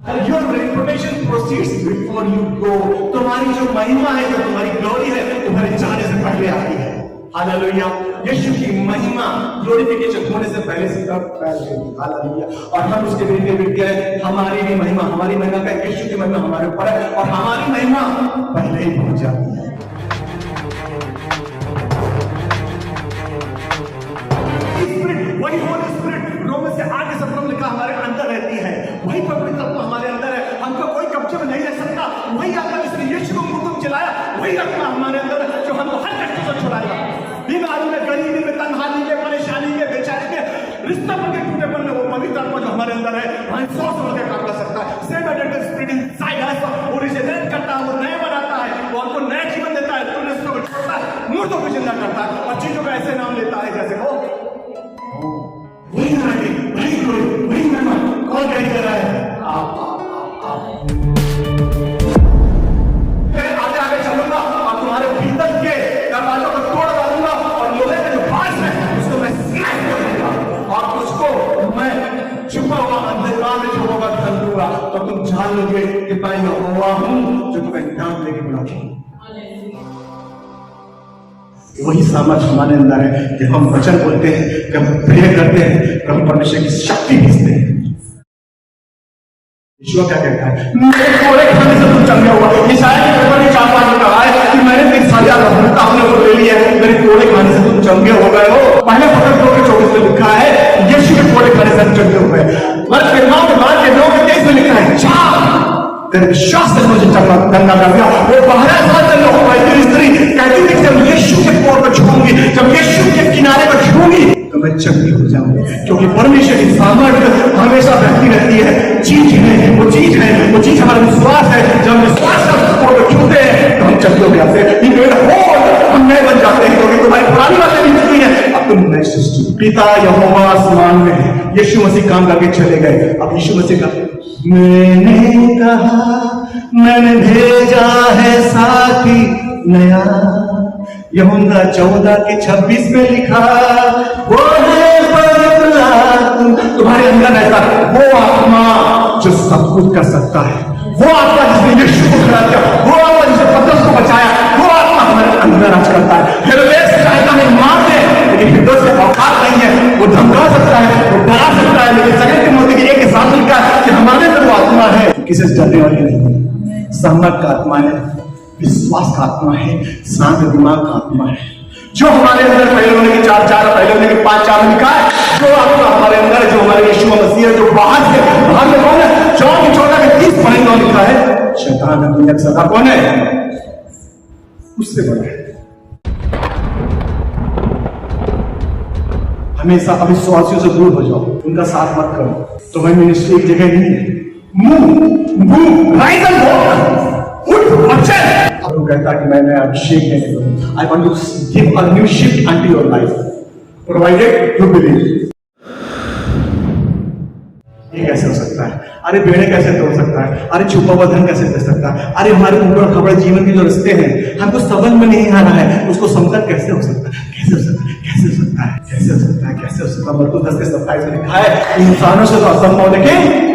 Your reputation proceeds before you go. तुम्हारी जो महिमा है, जो तुम्हारी ग्लोरी है, तुम्हारे जाने से पहले आती है। हालेलुया। यीशु की महिमा ग्लोरिफिकेशन होने से पहले से पहले। हालेलुया। और हम उसके बेटे बेटे हैं। हमारी महिमा का यीशु की महिमा हमारे ऊपर है और हमारी महिमा पहले ही पहुंच जाती है। वही होली स्पिरिट रोमन से 8 लिखा हमारे अंदर रहती है। वही पवित्र आत्मा हमारे अंदर है। हमको कोई कब्जे में नहीं रह सकता। वही आत्मा जिसने यीशु को मुंह में चलाया, वही आत्मा हमारे अंदर है जो हमको हर कष्ट से छुड़ाएगा। बीमारी में, गरीबी में, तन्हाई में, परेशानी में, बेचारे में, रिश्ता के टूटेपन में वो पवित्र आत्मा जो हमारे अंदर है, वहां 100 के काम कर सकता है। Same identity spirit inside us, वो रिजेनरेट करता है, वो नया बनाता है, वो हमको नया जीवन देता है, तो रिश्तों को छोड़ता है, मुर्दों को जिंदा करता है और चीजों का ऐसे नाम लेता है जैसे वो वही नारी, वही गुरु, वही महिमा। कौन कह रहा है? आप आगे आगे चलूंगा और तुम्हारे भीतर के दरवाजों को तोड़ डालूंगा और लोहे का जो बांस है उसको मैं स्मैश कर दूंगा और उसको मैं छुपा हुआ अंधकार में जो होगा ढल दूंगा, तो तुम जान लोगे कि मैं यहोवा हूं जो तुम्हें नाम लेके बुलाऊंगा। वही सामर्थ हमारे अंदर है कि हम वचन बोलते हैं, कि हम प्रेयर करते हैं, कि हम परमेश्वर की शक्ति भेजते हैं। ईश्वर क्या कहता है? मेरे कोड़े खाने से तुम चंगे हुआ। ये शायद 4-5 में कहा है कि मैंने 3 साल आपने वो ले लिया है, मेरे कोड़े खाने से तुम चंगे हो गए हो। पहले पत्र 2:24 में लिखा है यीशु के कोड़े खाने से हम चंगे हो गए। वर्ष के 9:23 में लिखा है तेरे विश्वास से मुझे चंगा कर दिया। वो 12 साल से लोग स्त्री कहती थी जब यीशु के कोर को छूंगी, जब यीशु के किनारे को छूंगी तो मैं चंगी हो जाऊंगी, क्योंकि परमेश्वर की सामर्थ्य हमेशा बहती रहती है। चीज है वो चीज हमारा विश्वास है। जब विश्वास का कोर को छूते हैं तो हम चंगे हो जाते हैं, हम नए बन जाते हैं, क्योंकि तुम्हारी पुरानी बातें नहीं छूती है, अब तुम नए सृष्टि। पिता यहोवा आसमान में है, यीशु मसीह काम करके चले गए। अब यीशु मसीह का मैंने कहा मैंने भेजा है साथी नया, यूहन्ना 14:26 में लिखा वो है पवित्र आत्मा। तुम्हारे अंदर रहता वो आत्मा जो सब कुछ कर सकता है, वो आत्मा जिसने यीशु को खड़ा किया, वो आत्मा जिसने पतरस को बचाया, वो आत्मा हमारे अंदर राज करता है। हेरोदेस चाहता है मार दे, लेकिन हेरोदेस के औकात नहीं है। वो धमका सकता है, वो डरा सकता है, लेकिन सगन के मोदी की एक एग्जाम्पल का कि हमारे अंदर वो आत्मा है किसी से डरने वाली नहीं है। सहमत का आत्मा है, विश्वास का आत्मा है, शांत दिमाग का आत्मा है, जो हमारे अंदर पहले होने के 4 पहले होने के 5 में लिखा है। जो आत्मा हमारे अंदर है, जो हमारे यीशु मसीह है, जो बाहर में कौन है? 14:30 पढ़ेंगे और लिखा है शैतान अभिनक सदा कौन है? उससे बड़ा है। हमेशा अविश्वासियों से दूर हो जाओ, उनका साथ मत करो। तो वही मिनिस्ट्री एक जगह नहीं है। मूव राइज एंड वॉक, उठ और चल। अब वो कहता है कि मैंने अभिषेक देने को, I want to give a new shift into your life provided you believe. ये कैसे हो सकता है? अरे बेड़े कैसे तोड़ सकता है? अरे छुपा हुआ धन कैसे दे सकता है? अरे हमारे ऊपर खबर जीवन के जो रिश्ते हैं हमको समझ में नहीं आ रहा है, उसको समझकर कैसे हो सकता है? कैसे हो सकता है? कैसे हो सकता है? कैसे हो सकता है? कैसे हो सकता है? मरकुस 10:27 में लिखा है इंसानों से तो असंभव, लेकिन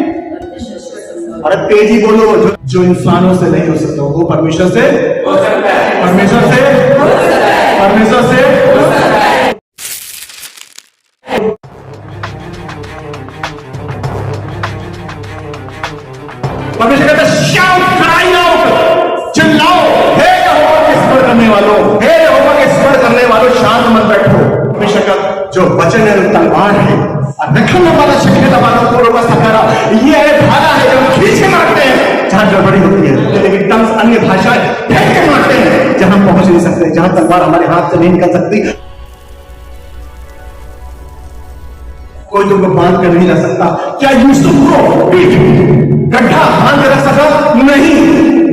अरे तेजी बोलो, जो इंसानों से नहीं हो सकता वो परमेश्वर से हो सकता है। परमेश्वर से हो सकता है। परमेश्वर से हो सकता है। परमेश्वर कहता है शाउट, क्राई आउट, चिल्लाओ, हे यहोवा के स्मरण करने वालों, हे यहोवा के स्मरण करने वालों, शांत मत बैठो। परमेश्वर का जो वचन है तलवार है और रखने वाला शक्ति वालों को रोका सकारा, ये है धारा है जो खींच के मारते हैं जहां गड़बड़ी होती है, लेकिन टंग्स अन्य भाषाएं फेंक के मारते हैं जहां पहुंच नहीं सकते, जहां तलवार हमारे हाथ से नहीं निकल सकती। कोई तुमको बांध कर नहीं रख सकता। क्या यूसुफ को गड्ढा बांध कर रख सका? नहीं।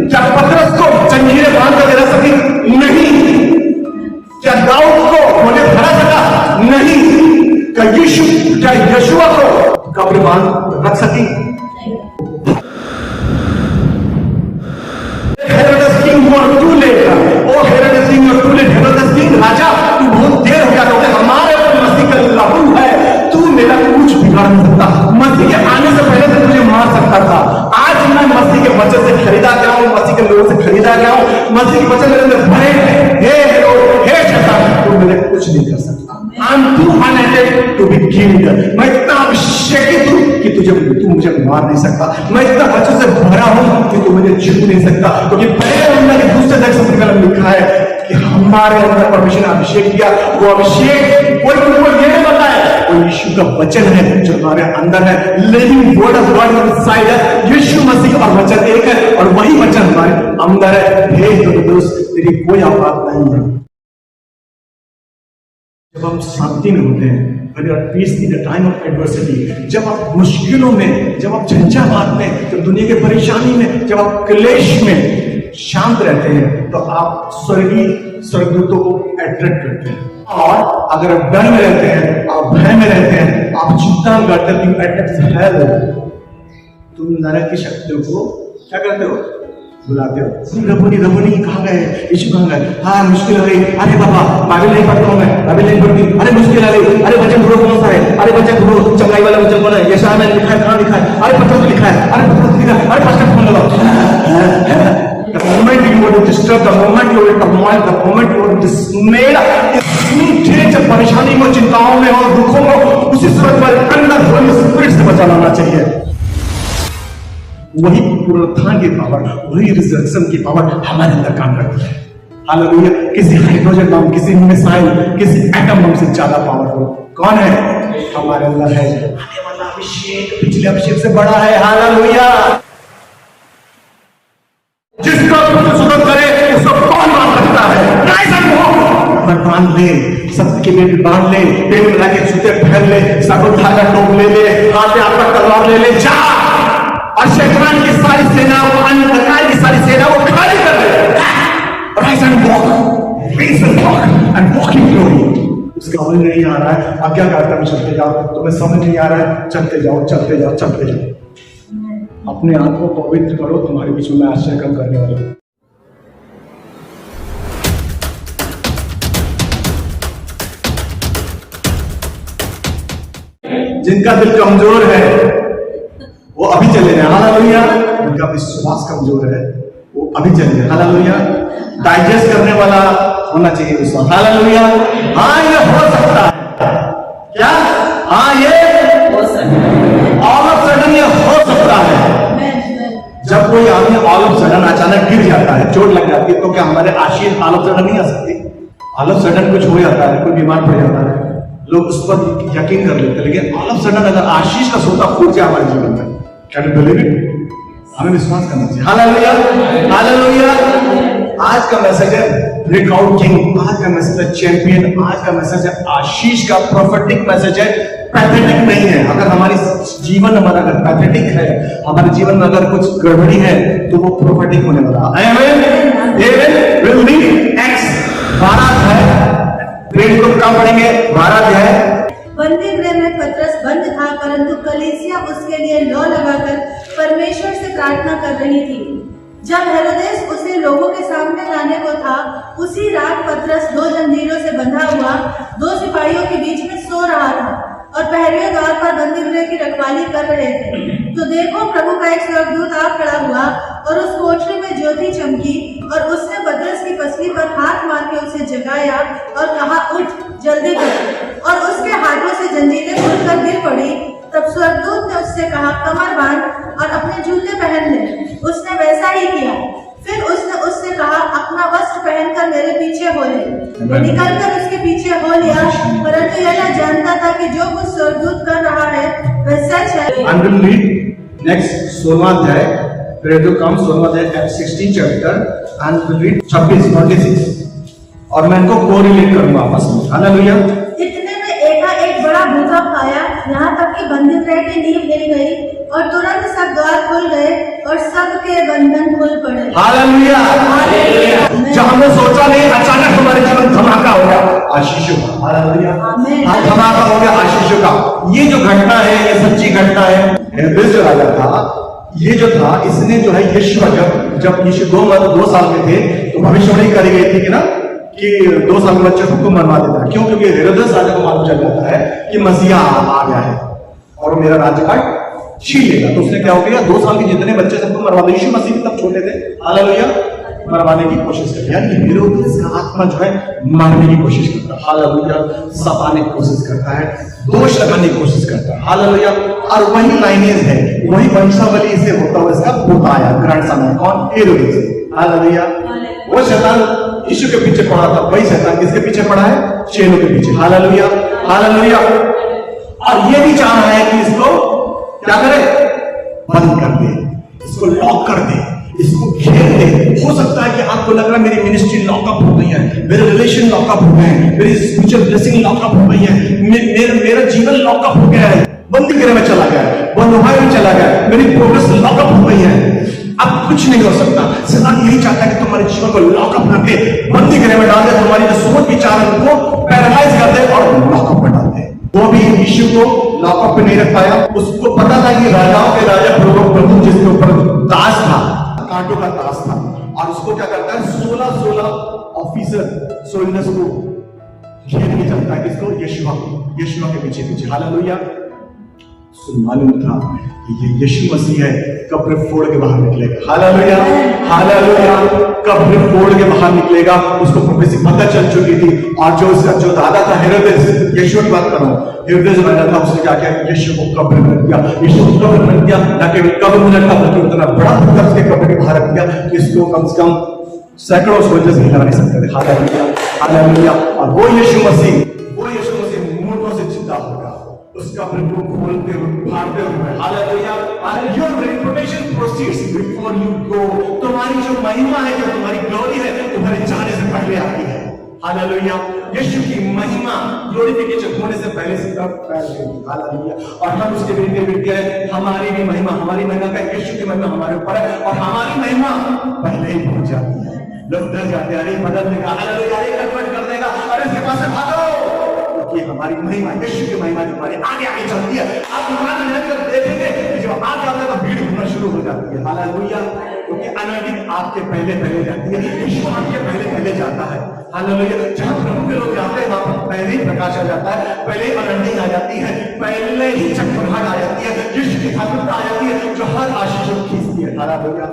क्या पतरस को जंजीरें बांध कर रख सकी? नहीं। क्या दाऊद को गोले भरा सका? नहीं। क्या यशुआ को कब्र बांध रख सकी? राजा तू बहुत देर हो गया, हमारे ऊपर मसीह का लहू है, तू मेरा कुछ बिगाड़ नहीं सकता। मसीह के आने से पहले तो तुझे मार सकता था, आज anointed to be killed. मैं इतना अभिषेकित हूं कि तू मुझे मार नहीं सकता। मैं इतना वचन से भरा हूं कि तू मुझे छू नहीं सकता, क्योंकि पहले अंदर के दूसरे दक्षिण में लिखा है कि हमारे अंदर परमेश्वर ने अभिषेक किया। वो अभिषेक कोई तुमको ये नहीं बताया, वो यीशु का वचन है जो हमारे अंदर है। Living word of God inside है। यीशु मसीह और वचन एक है, और वही वचन हमारे अंदर है। हे दोस्त, तेरी कोई औकात नहीं है। जब आप शांति में होते हैं, when you are peace in the time of adversity, जब आप मुश्किलों में, जब आप झंझावात में, जब दुनिया के परेशानी में, जब आप क्लेश में शांत रहते हैं, तो आप स्वर्गदूतों को अट्रैक्ट करते हैं। और अगर आप डर में रहते हैं, आप भय में रहते हैं, आप चिंता करते हैं, तुम नरक की शक्तियों को क्या करते हो? बुलाते हो। रबुनी कहाँ गए? यीशु कहाँ गए? हाँ, मुश्किल हो गई। अरे बाबा, बाइबल नहीं पढ़ता हूँ मैं, बाइबल नहीं पढ़ती। अरे मुश्किल आ गई। अरे वचन ढूंढो कौन सा है? अरे वचन ढूंढो, चंगाई वाला वचन कौन है? यशायाह में लिखा है, कहाँ लिखा है? अरे पत्रोस में लिखा है, अरे पत्रोस लिखा है, अरे पास्टर फोन लगाओ। The moment you want to disturb, the moment you want to turmoil, the moment you want to dismayed, इतनी जब परेशानी में, चिंताओं में और दुखों में, उसी समय पर अंदर होली स्पिरिट से बचा लाना चाहिए। वही पुनरुत्थान की पावर, वही रिजर्वेशन की पावर हमारे अंदर काम करती है। हालेलुया। किसी हाइड्रोजन बम, किसी मिसाइल, किसी एटम बम से ज्यादा पावरफुल कौन है? हमारे अंदर है। आने वाला अभिषेक पिछले अभिषेक से बड़ा है। हालेलुया। जिसका सुगत करे उसको कौन बांध सकता है? बांध ले, सत्य की बेटी बांध ले, पेड़ में लाके जूते पहन ले, साबुन धागा टोप ले ले, हाथ में आपका तलवार ले ले, जा और शैतान की सारी सेना, वो अंधकार की सारी सेना वो खाली कर दे। Rise and walk, rise and walk and walk in glory. उसका समझ नहीं आ रहा है, अब क्या करता है? चलते जाओ। तुम्हें समझ नहीं आ रहा है, चलते जाओ, चलते जाओ, चलते जाओ। अपने आप को पवित्र करो, तुम्हारे बीच में आश्चर्य कम करने वाले। जिनका दिल कमजोर है वो अभी चले जाए। हालेलुया। जिनका विश्वास कमजोर है वो अभी चले जाए। हालेलुया। डाइजेस्ट करने वाला होना चाहिए विश्वास। हालेलुया। हाँ, ये हो सकता है। क्या? हाँ, ये हो सकता है। ऑल ऑफ सडन ये हो सकता है। जब कोई आदमी ऑल ऑफ सडन अचानक गिर जाता है, चोट लग जाती है, तो क्या हमारे आशीष ऑल ऑफ सडन नहीं आ सकती? ऑल ऑफ सडन कुछ हो जाता है, कोई बीमार पड़ जाता है, लोग उस पर यकीन कर लेते हैं। लेकिन ऑल ऑफ सडन अगर आशीष का सोता फूट जाए हमारे जीवन में, क्या डू बिलीव इट? हमें विश्वास करना चाहिए। हालेलुया। हालेलुया। आज का मैसेज है ब्रेकआउट किंग, आज का मैसेज है चैंपियन, आज का मैसेज है आशीष का प्रोफेटिक मैसेज है, पैथेटिक नहीं है। अगर हमारी जीवन हमारा अगर पैथेटिक है, हमारे जीवन में अगर कुछ गड़बड़ी है, तो वो प्रोफेटिक होने वाला। आमेन। डेविड विल बी एक्स 12 है। प्रेम को कम पढ़ेंगे। 12 है। बंदी गृह में पतरस बंद था, परंतु कलीसिया उसके लिए लौ लगाकर परमेश्वर से प्रार्थना कर रही थी। जब हेरोदेस उसे लोगों के सामने लाने को था, उसी रात पतरस 2 जंजीरों से बंधा हुआ 2 सिपाहियों के बीच में सो रहा था और पहरे द्वार पर बंदी गृह की रखवाली कर रहे थे। तो देखो, प्रभु का एक स्वर्गदूत आ खड़ा हुआ और उस कोठरी में ज्योति चमकी, और उसने पतरस की पसली पर हाथ मार के उसे जगाया और कहा, उठ, जल्दी कर। और उसके हाथों से जंजीरें खुलकर गिर पड़ी। तब स्वर्गदूत ने उससे कहा, कमर बांध और अपने जूते पहन ले। उसने वैसा ही किया। फिर उसने उससे कहा, अपना वस्त्र पहनकर मेरे पीछे हो ले। वो निकलकर उसके पीछे हो लिया, परंतु यह न जानता था कि जो कुछ स्वर्गदूत कर रहा है वह सच है। नेक्स्ट 16वां अध्याय, प्रेरितों का काम 16वां अध्याय 16 चैप्टर एंड विल रीड 26-26 और मैं इनको कोरिलेट करूंगा आपस में। हालेलुया। इतने में एकाएक बड़ा भूकंप आया, यहाँ तक कि बंदी गृह की नींव हिल गई और तुरंत सब द्वार खुल गए और सबके बंधन खुल पड़े। हालेलुया। जब हमने सोचा नहीं, अचानक हमारे जीवन धमाका हो गया आशीषों का। हालेलुया। धमाका हो गया आशीषों का। ये जो घटना है, ये सच्ची घटना है। हेरोदेस जो राजा था, ये जो था, इसने जो है यीशु जब यीशु 2 साल में थे, तो भविष्यवाणी करी गई थी कि ना, कि 2 साल के बच्चे को मरवा देता है। क्यों? क्योंकि हेरोदेस राजा को मालूम चल जाता है कि मसीहा आ गया है और मेरा राज्यकाल छीन लेगा। तो उसने क्या हो गया, 2 साल के जितने बच्चे सबको मरवा दिया। यीशु मसीह तब छोटे थे। हालेलुया। मरवाने की कोशिश करते हैं, यानी हेरोदेस का आत्मा जो है मारने की कोशिश करता है, हालेलुया, सताने की कोशिश करता है, दोष लगाने की कोशिश करता है, हालेलुया। और वही लाइनेज है, वही वंशावली से होता हुआ इसका पोता आया, ग्रैंडसन है, कौन? हेरोदेस, हालेलुया। वो शैतान यीशु के पीछे पड़ा था, वही शैतान किसके पीछे पड़ा है? चेलों के पीछे, हालेलुया, हालेलुया। और ये भी चाह रहा है कि इसको क्या करे? बंद कर दे, इसको लॉक कर दे, इसको घेर दे। हो सकता है कि आपको लग रहा है मेरी मिनिस्ट्री लॉकअप हो गई है, मेरे रिलेशन लॉकअप हो गए हैं, मेरी स्पिरिचुअल ब्लेसिंग लॉकअप हो गई है, मेरा जीवन लॉकअप हो गया है, बंदी गृह में चला गया है, बंधुआई में चला गया है, मेरी प्रोग्रेस लॉकअप हो गई है, अब कुछ नहीं हो सकता। शैतान यही चाहता है कि तुम्हारे जीवन को लॉकअप रखे, बंदी गृह में डाल दे, तुम्हारी जो सोच विचार है उनको पैरालाइज कर दे और लॉकअप में डाल दे। वो भी यीशु को लॉकअप पे नहीं रख पाया। उसको पता था कि राजाओं के राजा प्रभु जिसके ऊपर दास था, कांटों का दास था, और उसको क्या करता है? 16 ऑफिसर सोल्जर्स को घेर के चलता है, किसको? यीशु के पीछे पीछे, हालेलुया। उसको मालूम था कि ये यीशु मसीह है, कब्र फोड़ के बाहर निकलेगा, हालेलुया, हालेलुया, कब्र फोड़ के बाहर निकलेगा। उसको प्रोफेसी पता चल चुकी थी। और जो उसका जो दादा था हेरोदेस, यीशु की बात कर रहा हूं, हेरोदेस राजा था, उसने क्या किया? यीशु को कब्र में रख दिया। यीशु को कब्र में रख दिया, ना केवल कब्र में रखा बल्कि उतना बड़ा पत्थर उसके कब्र के बाहर रख दिया कि इसको कम से कम सैकड़ों सोल्जर्स हिला नहीं सकते थे, हालेलुया, हालेलुया। और वो यीशु मसीह मूर्तों से जिंदा होगा, उसका प्रभु खोलते हुए, फाड़ते हुए, hallelujah. Your reputation proceeds before you go। तुम्हारी जो महिमा है, जो तुम्हारी ग्लोरी है, तुम्हारे जाने से पहले आती है, हालेलुया। यीशु की महिमा ग्लोरिफिकेशन होने से पहले से तब फैल गई, हालेलुया। और हम उसके बेटे हैं, हमारी भी महिमा, हमारी महिमा का यीशु की महिमा हमारे ऊपर है, और हमारी महिमा पहले ही पहुंच जाती है। लोग डर जाते हैं, अरे बदल देगा, हालेलुया, अरे कन्वर्ट कर देगा, अरे इसके पास से भागो। ये हमारी महिमा, यीशु की महिमा जो हमारे आगे आगे चलती है, आप दुकान में जाकर देखेंगे कि जब आगे आते हैं तो भीड़ होना शुरू हो जाती है, हालेलुया। क्योंकि अनॉइंटिंग आपके पहले जाती है, यीशु आपके पहले जाता है, हालेलुया। जहां प्रभु के लोग जाते हैं वहां पर पहले ही प्रकाश आ जाता है, पहले ही अनॉइंटिंग आ जाती है, पहले ही चक्रवात आ जाती है, यीशु की खातिर आ जाती है, जो हर आशीष को खींचती है, हालेलुया।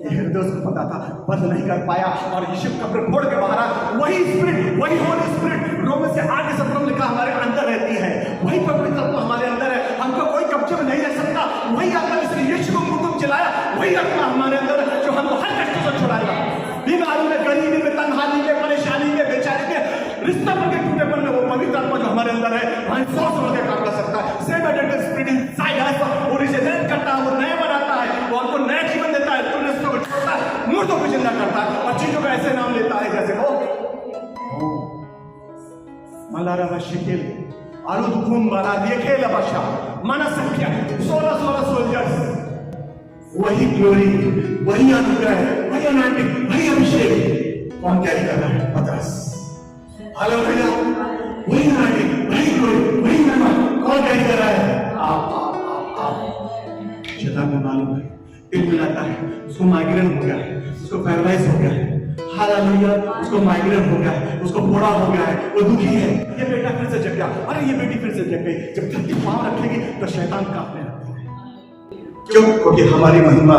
हेरोदेस को पता था, बंद नहीं कर पाया, और यीशु कब्र फोड़ के बाहर आ। वही स्पिरिट, वही होली स्पिरिट रोमन से आगे 17 लिखा हमारे अंदर रहती है, वही पवित्र आत्मा हमारे अंदर है, हमको कोई कब्जे में नहीं रख सकता। वही आत्मा जिसने यीशु को मुंह में चलाया, वही आत्मा हमारे अंदर है, जो हमको हर कष्ट से छुड़ाएगा। बीमारी में, गरीबी में, तन्हाई में, परेशानी में, बेचारी में, रिश्ते के टूटेपन में, वो पवित्र आत्मा जो हमारे अंदर है, हमारी सोच बढ़ के काम कर सकता है। Same spirit inside us, originate करता है, वो नया बनाता है, वो हमको नया जीवन देता है, मूर्तों को जिंदा करता है, और चीजों का ऐसे नाम लेता है जैसे वो मलारा बशिकिल आरुदकुम वाला देखे लबशा माना संख्या 16 सोल्जर्स, वही ग्लोरी, वही अनुग्रह, वही अनाटिक, वही अभिषेक कौन कैरी कर रहा है? पतरस, हालेलुया। वही अनाटिक, वही ग्लोरी, वही महिमा कौन कैरी कर रहा है? आप। शैतान को मालूम है, मिलाता है, उसको माइग्रेन हो गया है, उसको पैरालाइज हो गया है, हालेलुया, उसको माइग्रेन हो गया है, उसको फोड़ा हो गया है, वो दुखी है। ये बेटा फिर से जग गया, अरे ये बेटी फिर से जग गई। जब धरती पांव रखेगी तो शैतान कांपने लगता है। क्यों? क्योंकि हमारी महिमा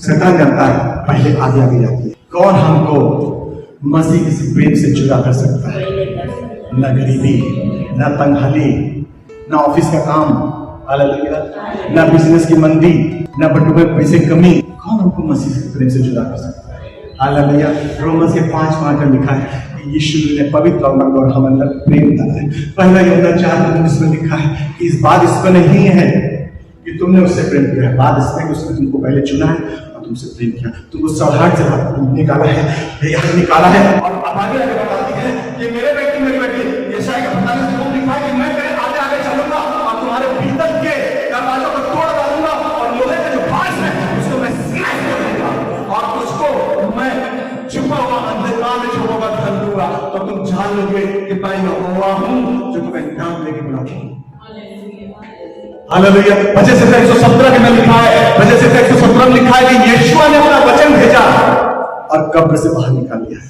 शैतान जानता है पहले आगे आगे जाती है। कौन हमको मसीह के प्रेम से जुदा कर सकता है? न गरीबी, न तंगहाली, न ऑफिस का काम, हालेलुया, न बिजनेस की मंदी, न बटुए पैसे कमी। कौन हमको मसीह के प्रेम से जुदा कर सकता है? हालेलुया। रोमन्स के 5:5 में लिखा है कि यीशु ने पवित्र और और हम अंदर प्रेम डाला है। पहला यूहन्ना 4:19 में लिखा है कि इस बात इस पर नहीं है कि तुमने उससे प्रेम किया है, बात इसमें उसने तुमको पहले चुना है और तुमसे प्रेम किया, तुमको सड़ाहट से निकाला है, निकाला है। और अब आगे आगे बताती है कि मेरे बेटी, मेरी बेटी, यशायाह के 45 में लिखा है कि मैं तेरे आगे आगे चलूंगा और तुम्हारे भीतर के दरवाजों को तोड़ डालूंगा, और लोहे के जो बांस है उसको मैं स्मैश कर दूंगा, और उसको मैं छुपा हुआ अंधकार में छुपा धर दूंगा, तो तुम जान लोगे कि मैं यहोवा हूं जो तुम्हें नाम लेके बुलाता हूं। हालेलुया। वजह से 117 में लिखा है, वजह से 117 में लिखा है कि यीशु ने अपना वचन भेजा और कब्र से बाहर निकाल लिया।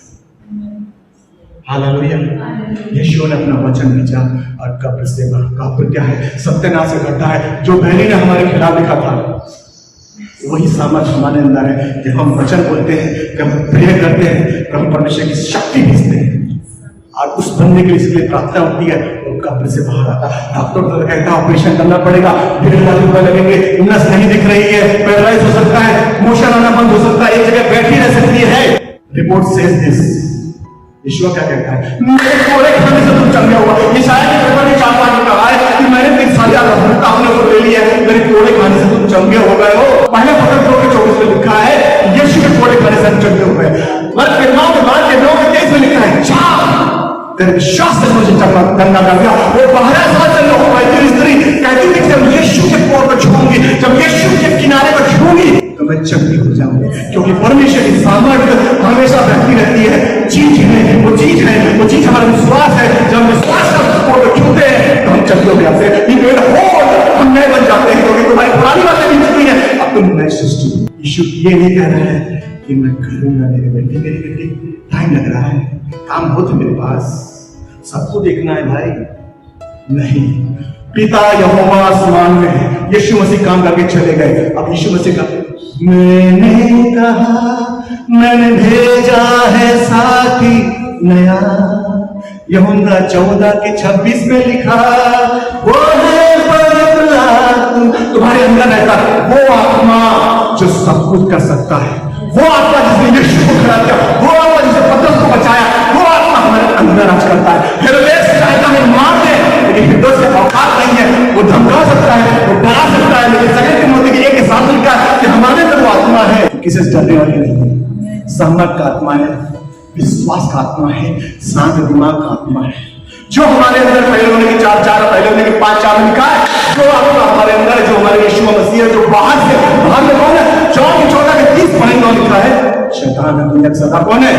हालेलुया। यीशु ने अपना वचन भेजा और कब्र से बाहर। कब्र क्या है? सत्यानाश से घटा है। जो बैरी ने हमारे खिलाफ लिखा था वही सामर्थ हमारे अंदर है। जब हम वचन बोलते हैं, जब हम प्रेयर करते हैं, तो हम परमेश्वर की शक्ति भेजते हैं और उस बंदे के लिए इसलिए प्रार्थना होती है, वो कब्र से बाहर आता है। डॉक्टर तो कहता है ऑपरेशन करना पड़ेगा, 1.5 लाख रुपए लगेंगे, नस नहीं दिख रही है, पैरालाइज हो सकता है, मोशन आना बंद हो सकता है, एक जगह बैठी रह सकती है। Report says this. ईश्वर क्या कहता है? मेरे कोड़े खाने से तुम चंगे हुआ। ये शायद ने 4 बार कहा है कि मैंने 3 साल लहूता आपने को ले लिया है, मेरे कोड़े खाने से तुम चंगे हो गए हो। पहले पत्र 2:24 में लिखा है यीशु के कोड़े खाने से हम चंगे हो गए। पर फिर 9:23 में लिखा है तेरे विश्वास से मुझे चंगा कर दिया। वो 12 साल से लोग कहती स्त्री कहती थी जब यीशु के कोड़ को छूऊंगी, जब यीशु के किनारे को छूऊंगी तो मैं चंगी हो जाऊंगी, क्योंकि परमेश्वर की सामर्थ्य हमेशा बहती रहती है। चीज है वो चीज है, वो चीज हमारा विश्वास है। जब विश्वास का कोड़ को छूते हैं तो हम चंगे हो जाते हैं, हम नए बन जाते हैं, क्योंकि तुम्हारी पुरानी बातें भी चुकी है, अब तुम नए सृष्टि। यीशु ये नहीं कह रहा है कि मैं करूंगा मेरे बेटे, टाइम लग रहा है, काम हो तो मेरे पास, सबको देखना है भाई नहीं। पिता यहोवा आसमान में है, यीशु मसीह काम करके चले गए। अब यीशु मसीह का मैंने कहा मैंने भेजा है साथी नया, यूहन्ना 14:26 में लिखा वो है तुम्हारे अंदर रहता वो आत्मा जो सब कुछ कर सकता है, वो आत्मा जिसने यीशु को खड़ा किया, वो आत्मा जिसने पतरस को बचाया, वो आत्मा हमारे अंदर राज करता है। हेरोदेस चाहता है मार दे, लेकिन हिरदोस से औकात नहीं है, वो धमका सकता है, वो डरा सकता है, लेकिन सगे तिमोथी के 1:7 लिखा है कि हमारे अंदर वो आत्मा है किसी से डरने वाली नहीं है, सहमत का आत्मा है, विश्वास का आत्मा है, शांत दिमाग का आत्मा है, जो हमारे अंदर पहले होने के 4 पहले होने के 5 में लिखा है, जो आत्मा हमारे अंदर है, जो हमारे यीशु मसीह है, जो बाहर में कौन है? 14:30 पढ़ेंगे लिखा है शैतान है, सदा कौन है?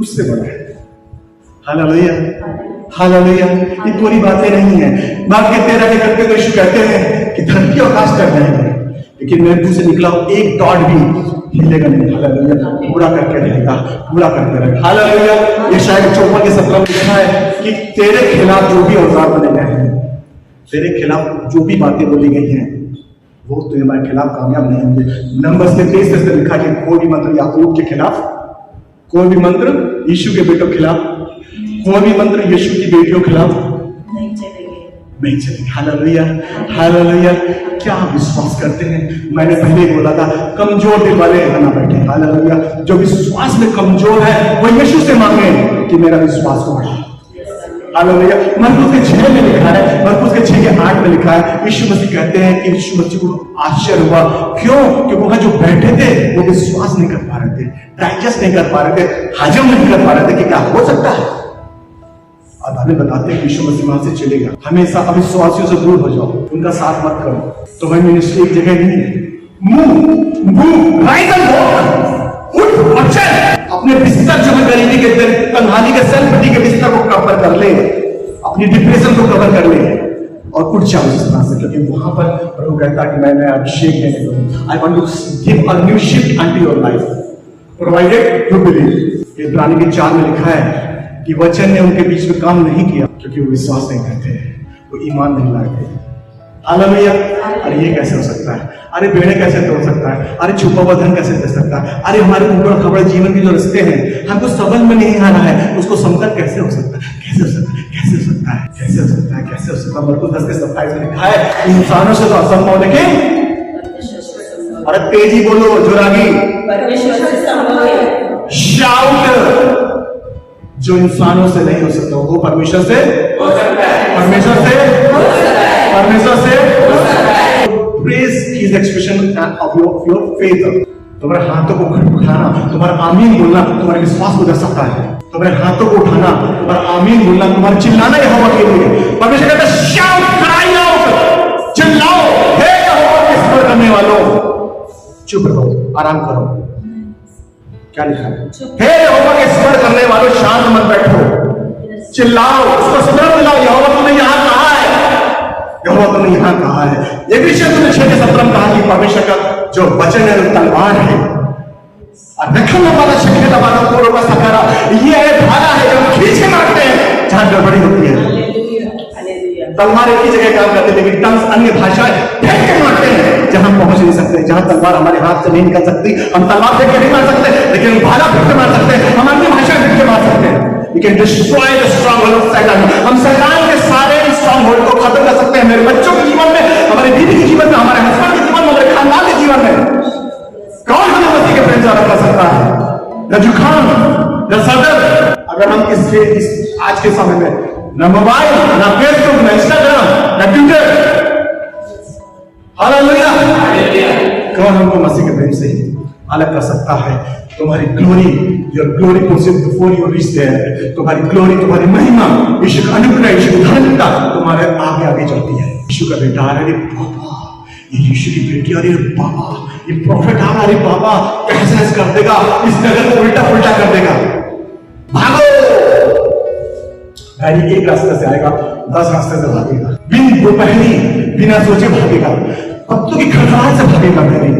उससे बड़ा है। Hallelujah, hallelujah. ये पूरी बातें नहीं है। बाकी 13 के करते तो यीशु कहते हैं कि धरती आकाश कर जाएंगे, लेकिन मेरे मुंह से निकला एक डॉट भी हिलेगा नहीं। हालेलुया, पूरा करके रहेगा, पूरा करके रहेगा। हालेलुया। ये शायद 54:17 में लिखा है कि तेरे खिलाफ जो भी औजार बने गए हैं, तेरे खिलाफ जो भी बातें बोली गई हैं, वो तुम्हारे खिलाफ कामयाब नहीं होंगे। नंबर्स में 23 से लिखा कि कोई भी मंत्र याकूब के खिलाफ, कोई भी मंत्र यीशु के बेटों के खिलाफ, कोई भी मंत्र यीशु की बेटियों के खिलाफ नहीं चलेंगे। Hallelujah, hallelujah. क्या विश्वास करते हैं? मैंने पहले ही बोला था कमजोर दिल वाले बना बैठे। हालेलुया। जो विश्वास में कमजोर है वो यीशु से मांगे कि मेरा विश्वास को बढ़ा। हालेलुया। मरकुस के 6 में लिखा है, मरकुस के 6:8 में लिखा है, यीशु मसीह कहते हैं कि यीशु मसीह को आश्चर्य हुआ। क्यों? क्योंकि वहां जो बैठे थे वो विश्वास नहीं कर पा रहे थे, डाइजेस्ट नहीं कर पा रहे थे, हजम नहीं कर पा रहे थे कि क्या हो सकता है। अब हमें बताते हैं यीशु मसीह वहां से चलेगा। हमेशा अविश्वासियों से दूर हो जाओ, उनका साथ मत करो। तो वह मिनिस्ट्री एक जगह नहीं है। मूव राइज एंड वॉक, उठ और चल। अपने बिस्तर जो है गरीबी के तन्हाई के सेल्फ पिटी के बिस्तर को कवर कर ले, अपनी डिप्रेशन को कवर कर ले और उठ जाओ इस तरह से, क्योंकि वहां पर प्रभु कहता है कि मैं अभिषेक देने दूं। I want to give a new shift unto your life provided you believe. इब्रानी के 4 में लिखा है कि वचन ने उनके बीच में काम नहीं किया क्योंकि वो विश्वास नहीं करते, वो ईमान नहीं लाते। हालेलुया। अरे ये कैसे हो सकता है? अरे बेड़े कैसे तोड़ सकता है? अरे छुपा हुआ धन कैसे दे सकता है? अरे हमारे ऊपर खबर जीवन के जो रास्ते हैं हमको समझ में नहीं आ रहा है, उसको समतल कैसे हो सकता है? कैसे हो सकता है? कैसे हो सकता है? कैसे हो सकता है? कैसे हो सकता है? मरकुस 10:27 में लिखा है इंसानों से तो असंभव, लेकिन अरे तेजी बोलो जोरागी, शाउट, जो इंसानों से नहीं हो सकता वो परमेश्वर से हो सकता है। परमेश्वर से हो सकता है। परमेश्वर से हो सकता है। Praise his expression of your faith. तुम्हारे हाथों को उठाना, तुम्हारा आमीन बोलना तुम्हारे विश्वास को दर्शाता है। तुम्हारे हाथों को उठाना, तुम्हारा आमीन बोलना, तुम्हारा चिल्लाना यहोवा के लिए। परमेश्वर कहता है शाउट, क्राई आउट, चिल्लाओ हे यहोवा के स्मरण करने वालों। चुप रहो, आराम करो। क्या लिखा है? हे यहोवा के स्मरण करने वालों शांत मत बैठो, चिल्लाओ, उसको स्मरण दिलाओ। यहोवा तुमने यहाँ कहा है, यहोवा तुमने यहाँ कहा है। एक विषय तुमने 6:17 में कहा कि परमेश्वर का जो वचन है वो तलवार है और रखने वाला शक्ति वाला कोरों का सहारा ये है, धारा है, जब खींच के मारते हैं जहां गड़बड़ी होती है। तलवार एक ही जगह काम करते, लेकिन टंग्स अन्य भाषाएं फेंक के मारते हैं जहां पहुंच नहीं सकते। जहां तलवार हमारे हाथ से नहीं निकल सकती, हम तलवार फेंक के नहीं मार सकते, लेकिन भाला फेंक के मार सकते हैं, हम अन्य भाषाएं फेंक के मार सकते हैं। We can destroy the stronghold of Satan. हम शैतान के सारे स्ट्रॉन्गहोल्ड को खत्म कर सकते हैं, मेरे बच्चों के जीवन में, हमारे बीवी के जीवन में, हमारे हस्बैंड के जीवन में, हमारे खानदान के जीवन में। कौन हमें मसीह के प्रेम से अलग कर सकता है? न जुकाम, न सदर। अगर हम इस आज के समय में न मोबाइल, न फेसबुक, न इंस्टाग्राम, न ट्विटर, हालेलुया, कौन हमको मसीह के प्रेम से अलग कर सकता है? तुम्हारी glory, your glory process before you reach there, तुम्हारी ग्लोरी, तुम्हारी महिमा, यीशु का अनुग्रह, यीशु की धन्यता तुम्हारे आगे आगे चलती है। यीशु का बेटा, अरे बाबा, ये यीशु की बेटी, अरे बाबा, ये प्रॉफिट आ रहा, अरे बाबा, कैसे कर देगा, इस नगर को उल्टा पुल्टा कर देगा, भागो। भाई एक रास्ते से आएगा, 10 रास्ते से भागेगा, बिन दोपहरी बिना सोचे भागेगा, पत्तों की खड़खड़ाहट से भागेगा। मेरी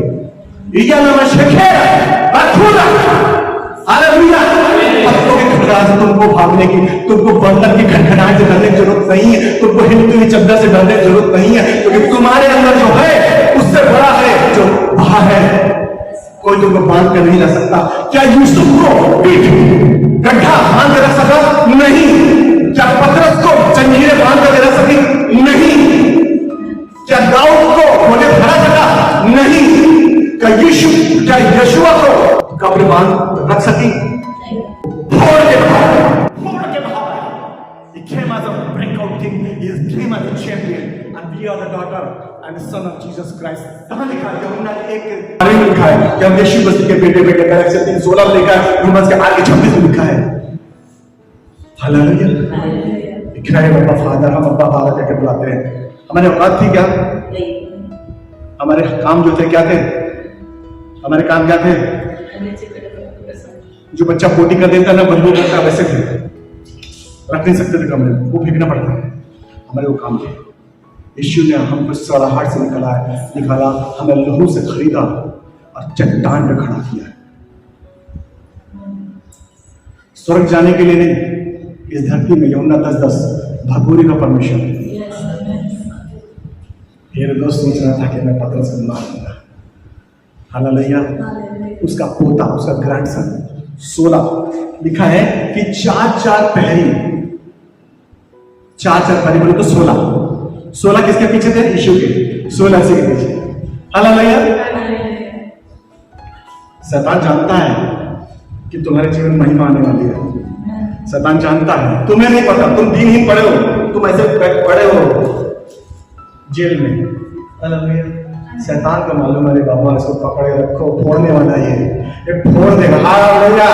पत्तों की खड़खड़ाहट से तुमको भागने की, तुमको बंदर की खड़खड़ाहट से डरने की जरूरत नहीं है, तुमको हिंदू की चद्दर से डरने की जरूरत नहीं है, क्योंकि तुम्हारे अंदर जो है उससे बड़ा है जो बाहर है। कोई तुमको बांध कर नहीं रख सकता। क्या यूसुफ को पीठ गड्ढा बांध कर रख सका? नहीं। क्या पतरस को जंजीरें बांध कर रख सकी? नहीं। क्या दाऊद को गोले भरा सका? नहीं। क्या यशुआ को कब्र बांध रख सकी? फोड़ के बाहर, फोड़ के बाहर। He came as a breakout king. He came as a champion, and we are the daughter and the son of Jesus Christ. कहाँ लिखा है? यमुना एक बारे में लिखा है कि हम यीशु मसीह के बेटे बेटे गैलेक्सी 3:16 में लिखा है, रोमन्स के 8:26 में लिखा है। हालेलुया। लिखा है अब्बा फादर, हम अब्बा फादर कहकर बुलाते हैं। हमारे औकात थी क्या? हमारे काम जो थे क्या थे? हमारे काम क्या थे? जो बच्चा पोटी कर देता ना, बदबू करता, वैसे थे, रख नहीं सकते थे कमरे में, वो फेंकना पड़ता है। हमारे वो काम थे। यीशु ने हमको सड़ाहट से निकाला, हमें लहू से खरीदा और चट्टान पे खड़ा किया। स्वर्ग जाने के लिए नहीं, इस धरती में यूहन्ना 10:10 भगोरी का परमेश्वर। मेरे दोस्त सोच रहा था कि मैं पतरस को मार दूंगा। हालेलुया। उसका पोता, उसका ग्रैंडसन 16 लिखा है कि 4-4 पहरी, 4-4 पहरी बोले तो 16 किसके पीछे थे? यीशु के। 16 से के पीछे। हालेलुया। शैतान जानता है कि तुम्हारे जीवन में महिमा आने वाली है। शैतान जानता है, तुम्हें नहीं पता, तुम दीनहीन पड़े हो, तुम ऐसे पड़े हो जेल में। हालेलुया। शैतान को मालूम है, बाबा इसको पकड़े रखो, फोड़ने वाला ये फोड़ देगा। हालेलुया।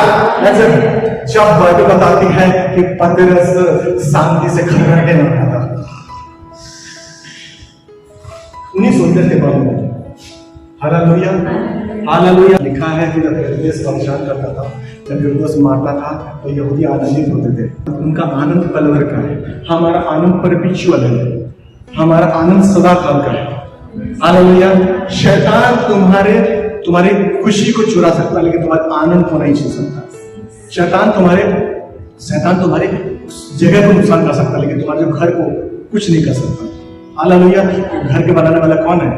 ऐसे जब बाइबल बताती है कि पतरस शांति से खड़खड़ाने लगा था, उन्हीं सोचते थे बाबू। हालेलुया। हालेलुया। लिखा है कि जब हेरोदेस परेशान करता था, जब हेरोदेस मारता था, तो यहूदी आनंदित होते थे। उनका आनंद पल भर का है, हमारा आनंद परपेचुअल है, हमारा आनंद सदा काल का है। हालेलुया। शैतान तुम्हारी खुशी को चुरा सकता है, लेकिन तुम्हारे आनंद को नहीं छू सकता। शैतान तुम्हारे जगह को नुकसान कर सकता है, लेकिन तुम्हारे जो घर को कुछ नहीं कर सकता। हालेलुया। घर के बनाने वाला कौन है?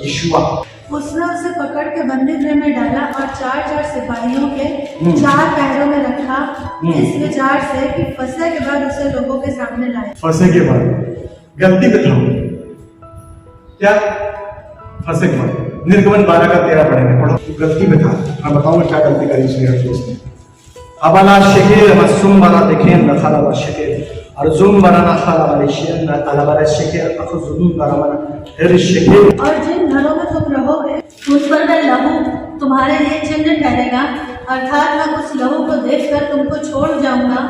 यीशुआ। उसने उसे पकड़ के बंदीगृह में डाला और 4-4 सिपाहियों के 4 पहरों में रखा, इस विचार से कि फसह के बाद उसे लोगों के सामने लाए। फसह के बाद गलती पे था क्या? फसह के बाद निर्गमन 12:13 पढ़ेंगे, पढ़ो। गलती पे था। मैं बताऊंगा क्या गलती करी इसने। अबला शेकेर मसुम बना देखें न खाला व शेकेर और जुम बना ना खाला वाले शेर न अलावा शेकेर अखु जुम बना बना हेर शेकेर। और जिन घरों में तुम रहोगे उन पर मैं लहू तुम्हारे लिए चिन्ह ठहरेगा, अर्थात मैं उस लहू को देखकर तुमको छोड़ जाऊंगा,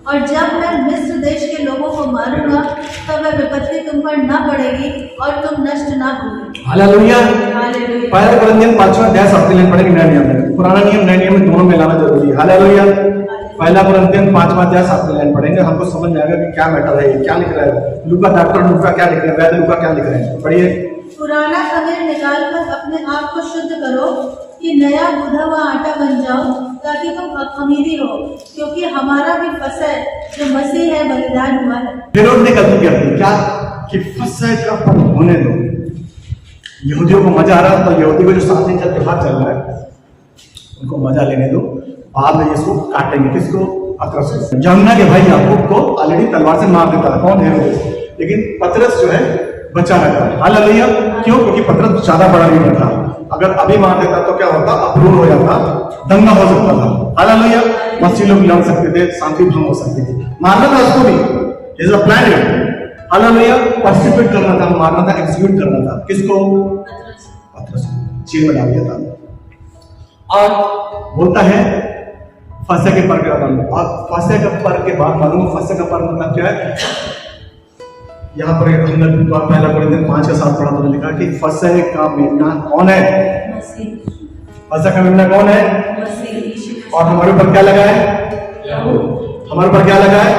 और जब मैं मिस्र देश के लोगों को मारूंगा तब वह विपत्ति तुम पर न पड़ेगी और तुम नष्ट न होगे। हालेलुया। हालेलुया। पहला कुरिन्थियन 5वां अध्याय 7 लाइन पढ़ेंगे, नया नियम में। पुराना नियम नए नियम में दोनों में लाना जरूरी है। हालेलुया। पहला कुरिन्थियन 5वां अध्याय 7 लाइन पढ़ेंगे, हमको समझ में आएगा कि क्या मैटर है, क्या लिख रहा है लूका। डॉक्टर लूका क्या लिख रहे हैं, वैद्य लूका क्या लिख रहे हैं, पढ़िए। पुराना खमीर निकालकर अपने आप को शुद्ध करो कि नया गूंथा हुआ आटा बन जाओ ताकि तुम अमीरी हो, क्योंकि हमारा भी फसह जो मसीह है बलिदान हुआ है। हेरोद ने गलती कर दी क्या कि फसह का पर्व होने दो। यहूदियों को मजा आ रहा था, यहूदी को जो 7 दिन का त्योहार चल रहा है उनको मजा लेने दो, बाद में इसको काटेंगे। किसको? पतरस। यमुना के भाई याकूब को ऑलरेडी तलवार से मार देता है कौन? हेरोदेस। लेकिन पतरस जो है बचा रहता है। हालेलुया। क्यों? क्योंकि पतरस ज्यादा बड़ा लीडर था, अगर अभी मार देता तो क्या होता? अप्रूव हो जाता, दंगा हो सकता था। हालेलुया। मसीह लोग लड़ सकते थे, शांति भंग हो सकती थी। मारना था उसको भी, इज अ प्लान। हालेलुया। पर्सिक्यूट करना था, मारना था, एग्जीक्यूट करना था। किसको? पतरस। जेल में डाल दिया था। और बोलता है फसह के पर्व के बाद, और फसह का पर्व के बाद मालूम, फसह का पर्व मतलब क्या है? यहाँ पर हमने पहला कोरिन्थियन 5:7 पढ़ा तो लिखा कि फसह का मेमना कौन है? फसह का मेमना कौन है? और हमारे ऊपर क्या लगा है? हमारे ऊपर क्या लगा है?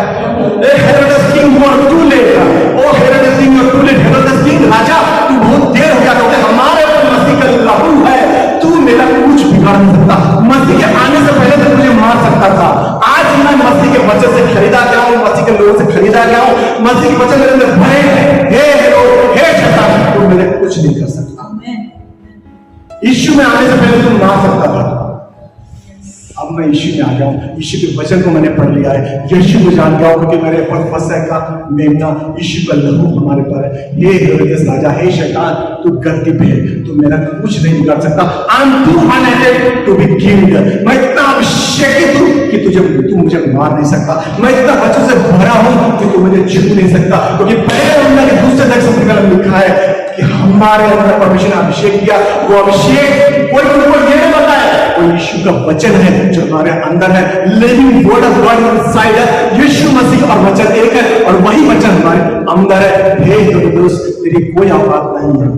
हेरोदेस किंग टू लेट। ओ हेरोदेस किंग टू लेट। हेरोदेस किंग राजा तू बहुत देर हो गया, क्योंकि हमारे ऊपर मसीह का लहू है, तू मेरा कुछ बिगाड़ नहीं सकता। मसीह के आने से पहले तो मुझे मार सकता था। आज मैं मसीह के वचन से खरीदा गया हूं, मसीह के लोगों से खरीदा गया हूं। मसीह के वचन मेरे अंदर भरे हैं। हे हेरोद, हे शैतान, तू मेरे कुछ नहीं कर सकता। यीशु में आने से पहले तुम मार सकता था, अब मैं यीशु में आ गया हूं। यीशु के वचन को मैंने पढ़ लिया है, यीशु को जान गया हूं, क्योंकि मेरे ऊपर फसह का मेमना, यीशु का लहू हमारे पर है। हे हेरोदेस राजा, हे शैतान, तू गलती पे है, तू मेरा कुछ नहीं बिगाड़ सकता। I am too anointed to be killed. मैं इतना अभिषेकित हूं कि तू मुझे मार नहीं सकता। मैं इतना वचन से भरा हूं कि तू मुझे छू नहीं सकता, क्योंकि पहले हमने दूसरे दक्षिण में लिखा है कि हमारे अंदर परमेश्वर ने अभिषेक किया। वो अभिषेक कोई तुमको ये नहीं बताया, वो यीशु का वचन है जो हमारे अंदर है। Living word of God inside है। यीशु मसीह और वचन एक है, और वही वचन हमारे अंदर है। हे हेरोदेस, तेरी कोई औकात नहीं है।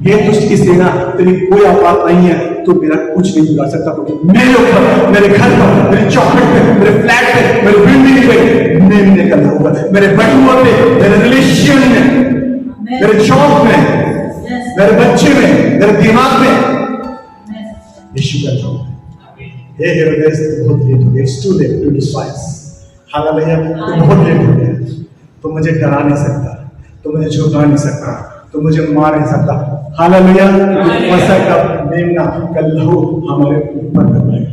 हे दुष्ट की सेना, तेरी कोई औकात नहीं है, तू मेरा कुछ नहीं बिगाड़ सकता, क्योंकि मेरे ऊपर, मेरे घर पर, मेरे चौखट पे, मेरे फ्लैट पे, मेरे बिल्डिंग पे मेमने का लहू है। मेरे बेडरूम पे, मेरे रिलेशन में, मेरे जॉब में, मेरे बच्चे में, मेरे दिमाग में यीशु का लहू है। हे हेरोदेस, बहुत लेट हो गया। It's too late to despise. Hallelujah. तू बहुत लेट हो गया। तू मुझे डरा नहीं सकता, तू मुझे झुका नहीं सकता, तू मुझे मार नहीं सकता। हालेलुया। फसह का मेमना का लहू हमारे ऊपर लगा है।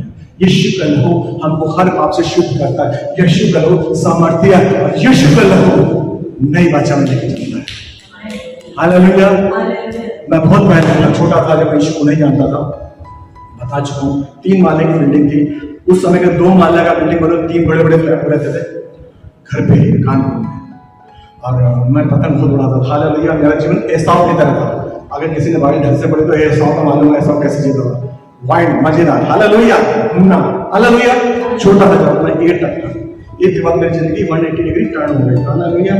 यीशु का लहू हमको हर पाप से शुद्ध करता है। यीशु का लहू सामर्थ्य है, और यीशु का लहू नई वाचा में लेके चलता है। हालेलुया। मैं बहुत पहले छोटा था, जब यीशु को नहीं जानता था, बता चुका हूँ, 3 माले की बिल्डिंग थी। उस समय का 2 माले का बिल्डिंग, मतलब 3 बड़े बड़े फ्लैट रहते थे घर पे ही, कानपुर में। और मैं पतंग खुद उड़ाता था। हालेलुया। मेरा जीवन एसाव की तरह था। अगर किसी ने बारी ढंग से पढ़ी तो एसाव का मालूम है एसाव कैसे जीता था। वाइड मजेदार। हालेलुया। घूमना। हालेलुया। छोटा था जब मैं 8 तक था। एक बार मेरी जिंदगी 180 डिग्री टर्न हो गई। हालेलुया।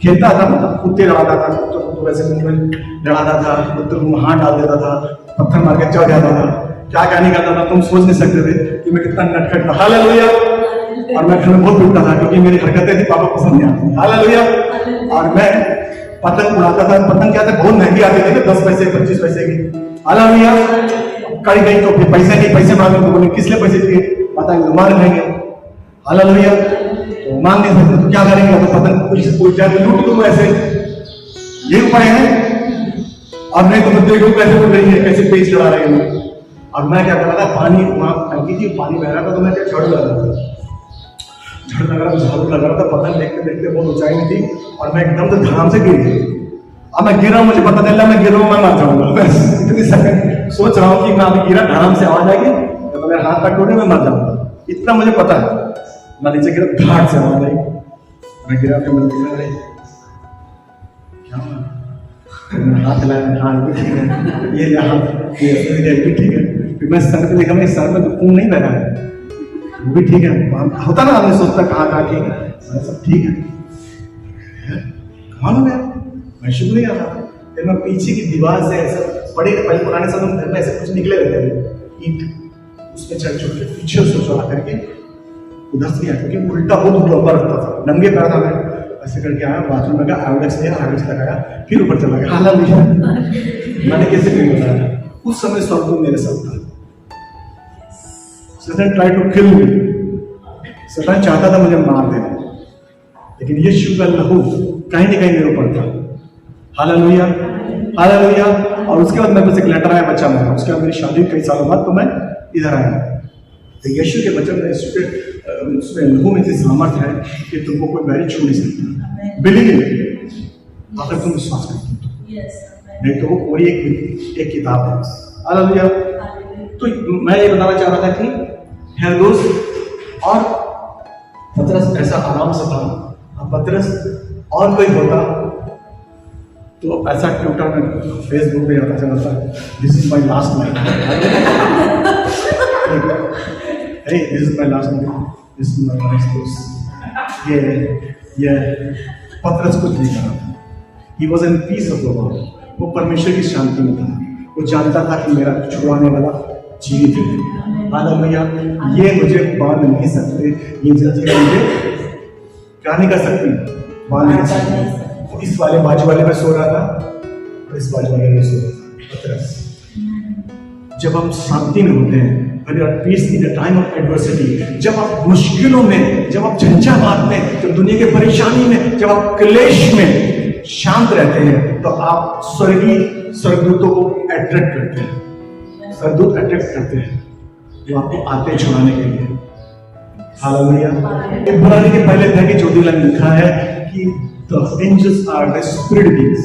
खेलता था, मतलब कुत्ते लड़ाता था, कुत्ते वैसे लड़ाता था, कुत्ते को हाथ डाल देता था, पत्थर मार के चढ़ जाता था। क्या क्या नहीं करता था, तुम सोच नहीं सकते थे कि मैं कितना नटखट था। हालेलुया। और मैं घर में बहुत पीटता था, क्योंकि मेरी हरकतें थी पापा पसंद नहीं आती। हालेलुया। और मैं पतंग उड़ाता था। पतंग क्या था, बहुत महंगी आती थी ना, 10 पैसे 25 पैसे की। हालेलुया। कड़ी गई तो फिर पैसे नहीं, पैसे मांगे तो बोले किस लिए पैसे चाहिए, बताएंगे तो मार लेंगे। हालेलुया। तो मांग नहीं सकते तो क्या करेंगे, तो पतंग पुलिस से पूछ जाए लूट दूंगा। ऐसे ये उपाय है। अब नहीं तो मैं देखो कैसे उड़ रही है, कैसे पेच चढ़ा रही है। और मैं क्या कर रहा था, पानी वहां टंकी थी, पानी बह रहा था, तो मैं क्या झाड़ू लगा रहा था, झाड़ू लगा रहा था। पतंग देखते देखते बहुत ऊंचाई में थी, और मैं एकदम से धड़ाम से गिर गया। अब मैं गिरा, मुझे पता चला मैं गिर रहा हूँ, मैं मर जाऊंगा। बस इतनी सेकंड सोच रहा हूँ कि मैं अभी गिरा, धड़ाम से आवाज आएगी तो मेरे हाथ तक टूटे, मैं मर जाऊंगा। इतना मुझे पता है। मैं नीचे गिरा, घाट से आवाज आई, मैं गिरा, फिर मुझे गिरा रही क्या हाथ हिलाया, हाँ भी ठीक है, ये हाथ ये भी ठीक है। फिर मैं सर पे देखा, मैं सर में तो खून नहीं बह रहा है, वो भी ठीक है। होता ना, आपने सोचता कहाँ ठीक है, सब ठीक है। मालूम है मैं शुरू नहीं आता, फिर मैं पीछे की दीवार से ऐसा पड़े, पहले पुराने समय में घर में ऐसे कुछ निकले रहते थे ईंट, उस पर चढ़ चढ़ के पीछे उसको चढ़ा करके उधर से आया, क्योंकि उल्टा बहुत ऊपर रखता था, नंगे पैर था। मैं ऐसे करके आया, बाथरूम में गया, आयोडेक्स लिया, आयोडेक्स लगाया, फिर ऊपर चला गया। हालांकि मैंने कैसे नहीं बताया, उस समय स्वर्ग मेरे साथ था। Satan tried to kill me. सैतान चाहता था मुझे मार देना, लेकिन यीशु का लहू कहीं ना कहीं मेरे ऊपर था। Hallelujah, hallelujah. और उसके बाद मेरे पास एक लेटर आया, बच्चा मेरा। उसके बाद मेरी शादी कई सालों बाद तो मैं इधर आया। तो यीशु के वचन में, यीशु के उसमें लहू में इतनी सामर्थ है कि तुमको कोई बैरी छू नहीं सकता। बिलीव इन, अगर तुम विश्वास करते हो नहीं तो वो पूरी एक किताब है। हालेलुया। तो मैं ये बताना चाह रहा था कि हेरोदेस और पतरस ऐसा आराम से था। अब पतरस और कोई होता तो ऐसा ट्विटर में, फेसबुक पे आता चला था, this is my last night, this is my last night, this is my last course. ये पतरस कुछ नहीं कर रहा था। He was in peace of the world. वो परमेश्वर की शांति में था। वो जानता था कि मेरा छुड़ाने वाला जीवित है। हालेलुया। ये मुझे बांध नहीं सकते, ये जंजीरें मुझे क्या नहीं कर सकती, बांध नहीं सकती। वो इस वाले बाजू वाले में सो रहा था और इस बाजू वाले में सो रहा था। पतरस, जब हम शांति में होते हैं, when you are peace in the time of adversity, जब आप मुश्किलों में, जब आप झंझा मारते हैं, जब दुनिया की परेशानी में, जब आप क्लेश में शांत रहते हैं, तो आप स्वर्गदूतों को अट्रैक्ट करते हैं। स्वर्गदूत अट्रैक्ट करते हैं जो आपको आते हैं छुड़ाने के लिए। हालेलुया। बुराई के पहले अध्याय की 14 लाइन लिखा है कि the angels are the spirit beings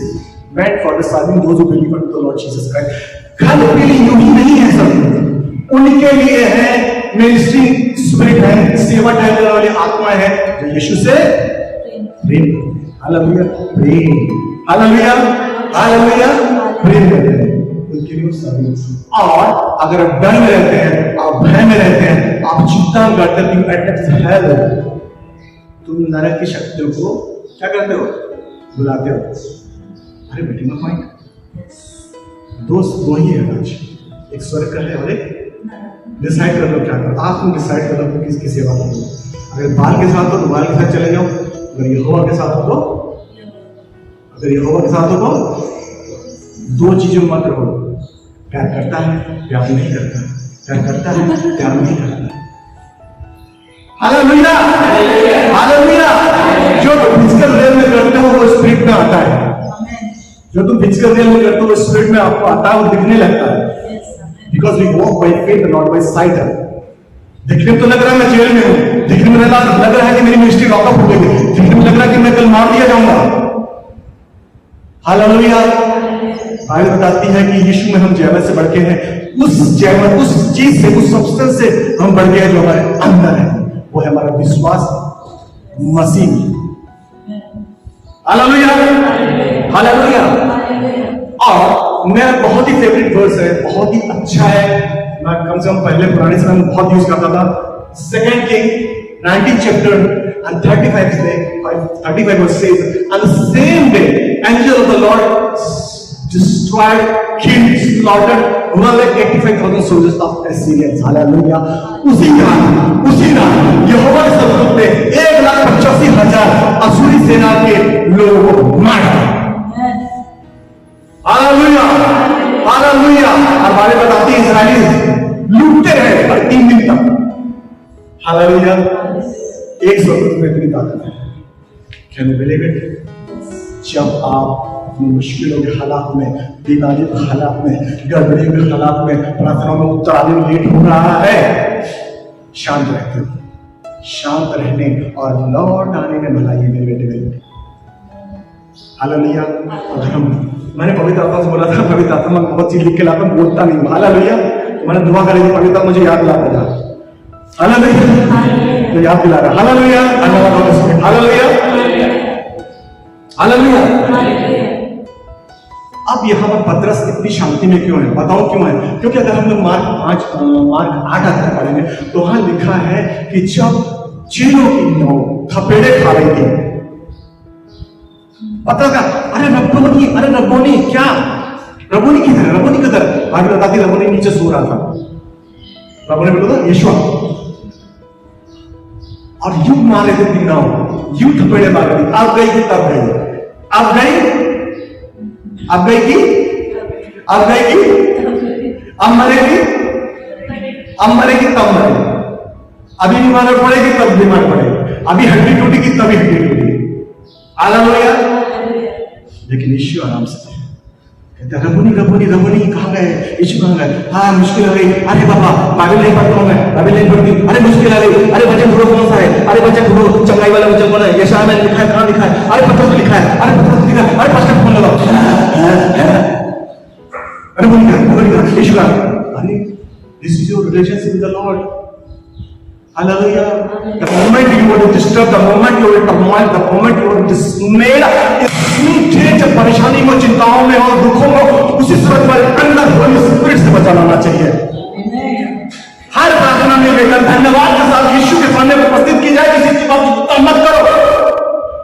meant for the saving those who believe in the Lord Jesus Christ। खाली के लिए यूं ही नहीं है सब, उनके लिए है मिनिस्ट्री स्पिरिट है, सेवा करने वाली आत्मा है जो यीशु से प्रेम। हालेलुया, प्रेम। हालेलुया, हालेलुया, प्रेम करते हैं उनके लिए सभी। और अगर आप डर में रहते हैं, आप भय में रहते हैं, आप चिंता करते हैं, यू अटैक्स हेल, तुम नरक की शक्तियों को क्या करते हो, बुलाते हो। अरे बेटी मत माइंड, दो ही है आज, एक स्वर्ग का है और एक डिसाइड कर लो क्या करो। आप तुम डिसाइड कर लो किसकी सेवा करो। अगर बाल के साथ हो तो बाल के साथ चले जाओ, अगर यहोवा के साथ हो तो, अगर यहोवा के साथ हो तो दो चीजों मत रहो, प्यार करता है, प्यार नहीं करता, प्यार करता है, प्यार नहीं करता। Hallelujah, hallelujah. जो तुम फिजिकल रियल में करते हो वो स्पिरिट में आता है। जो तुम फिजिकल रियल में करते हो वो स्पिरिट में आपको आता है, वो दिखने लगता है। Because we walk by faith not by sight. दिखने में तो लग रहा है मैं जेल में हूँ, दिखने में लग रहा है कि मेरी मिनिस्ट्री लॉकअप हो गई, दिखने में लग रहा है कि मैं कल मार दिया जाऊंगा। हालेलुया। बाइबल बताती है कि यीशु में हम जैमत से बढ़ के हैं। उस जैमत, उस चीज से, उस सब्सटेंस से हम बढ़ गए जो हमारे अंदर है, वो है हमारा विश्वास मसीह में। Hallelujah, hallelujah. और मेरा बहुत ही फेवरेट वर्स है, बहुत ही अच्छा है। मैं कम से कम पहले पुराने समय में बहुत यूज करता था। 2 Kings 19 chapter and 35 verse says, on the same day angel of the Lord destroyed, killed, slaughtered 185,000 soldiers of Assyrians। Hallelujah. उसी रात यहोवा के स्वर्गदूत ने 1,85,000 असुरी सेना के लोगों को मारा। Hallelujah, hallelujah. हमारे बताते हैं इस्राएली लूटते रहे पर 3 दिन तक। हालेलुया। एक स्वर्गदूत में इतनी ताकत है। Can you believe it? जब आप अपनी मुश्किलों के हालात में, बीमारियों के हालात में, गड़बड़ियों के हालात में, प्रार्थना में उत्तर आने में लेट हो रहा है, शांत रहते हो। शांत रहने और लौट आने में भलाई है मेरे बेटे। हालेलुया। मैंने पवित्र आत्मा से बोला था, पवित्र आत्मा बहुत चीज लिख के लाता, बोलता नहीं। हालेलुया। मैंने दुआ करी थी, पवित्र मुझे याद दिला देगा। हालेलुया, तो याद दिला रहा। Hallelujah, hallelujah, hallelujah. अब यहाँ पर पतरस इतनी शांति में क्यों है? बताओ क्यों है? क्योंकि अगर हम लोग मार्क 8 अध्याय पढ़ेंगे तो वहां लिखा है कि जब चेलों की नौ थपेड़े खा रही थी, पता का अरे रब्बोनी क्या? रब्बोनी किधर है? रब्बोनी किधर? आगे बताती रब्बोनी नीचे सो रहा था। रब्बोनी बोला था यीशु, और यू मार रहे थे नाव, यू थपेड़े मार रही थी। अब गई कि तब गई, अब गई कि अब मरेगी, अब मरेगी तब मरेगी। अभी बीमार पड़ेगी तब बीमार पड़ेगी, अभी हड्डी टूटेगी तभी हड्डी टूटेगी। हालेलुया। लेकिन यीशु आराम से कहते रबुनी रबुनी रबुनी कहाँ गए, यीशु कहाँ गए? हाँ मुश्किल आ गई, अरे बाबा बाइबल नहीं पढ़ता हूँ मैं, बाइबल नहीं पढ़ती, अरे मुश्किल आ गई, अरे वचन ढूंढो कौन सा है, अरे वचन ढूंढो, चंगाई वाला वचन कौन है, यशायाह में लिखा है, कहाँ लिखा है, अरे पत्रोस में लिखा है, अरे पत्रोस लिखा है, अरे पास्टर फोन लगाओ, अरे बोलिए यीशु का, अरे this is your relationship with the Lord. Hallelujah. The moment you want to disturb, the moment you will turmoil, the moment you are dismayed, इतनी तेज परेशानी में, चिंताओं में और दुखों में, उसी समय पर अंदर होली स्पिरिट से बचा लाना चाहिए। हर प्रार्थना में लेकर धन्यवाद के साथ यीशु के सामने उपस्थित की जाए, किसी की बात की चिंता मत करो।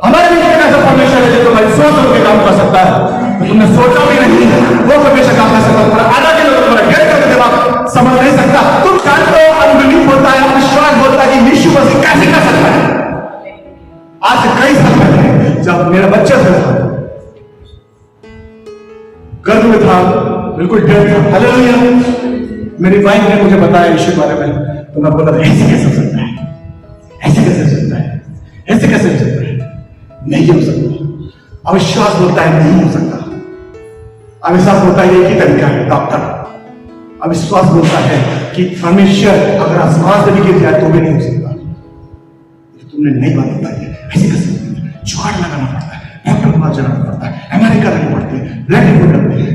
हमारे बीच में ऐसा परमेश्वर है जो तुम्हारी सोच के काम कर सकता है, तो तुमने सोचा भी नहीं, वो परमेश्वर काम कर सकता है। आधा के लोग तुम्हारा घेर करके जवाब समझ नहीं सकता। तुम जानते हो अनबिलीफ होता है, अविश्वास होता है कि यीशु मसीह कैसे कर सकता है। आज से कई साल पहले जब मेरा बच्चा था, गर्भ में था, बिल्कुल डर था, हालेलुया, मेरी वाइफ ने मुझे बताया यीशु के बारे में, तो मैं बोला ऐसे कैसे हो सकता है, ऐसे कैसे हो सकता है, ऐसे कैसे हो सकता है, नहीं हो सकता। अविश्वास बोलता है नहीं हो सकता, अविश्वास बोलता है एक ही तरीका है डॉक्टर, अविश्वास बोलता है कि परमेश्वर अगर आसमान से भी गिर जाए तो भी नहीं हो सकता। तो तुमने नई बात बताई है, ऐसे कैसे जुगाड़ लगाना पड़ता है, डॉक्टर के पास जाना पड़ता है, एमआरआई करानी पड़ती है, ब्लड रिपोर्ट करते हैं,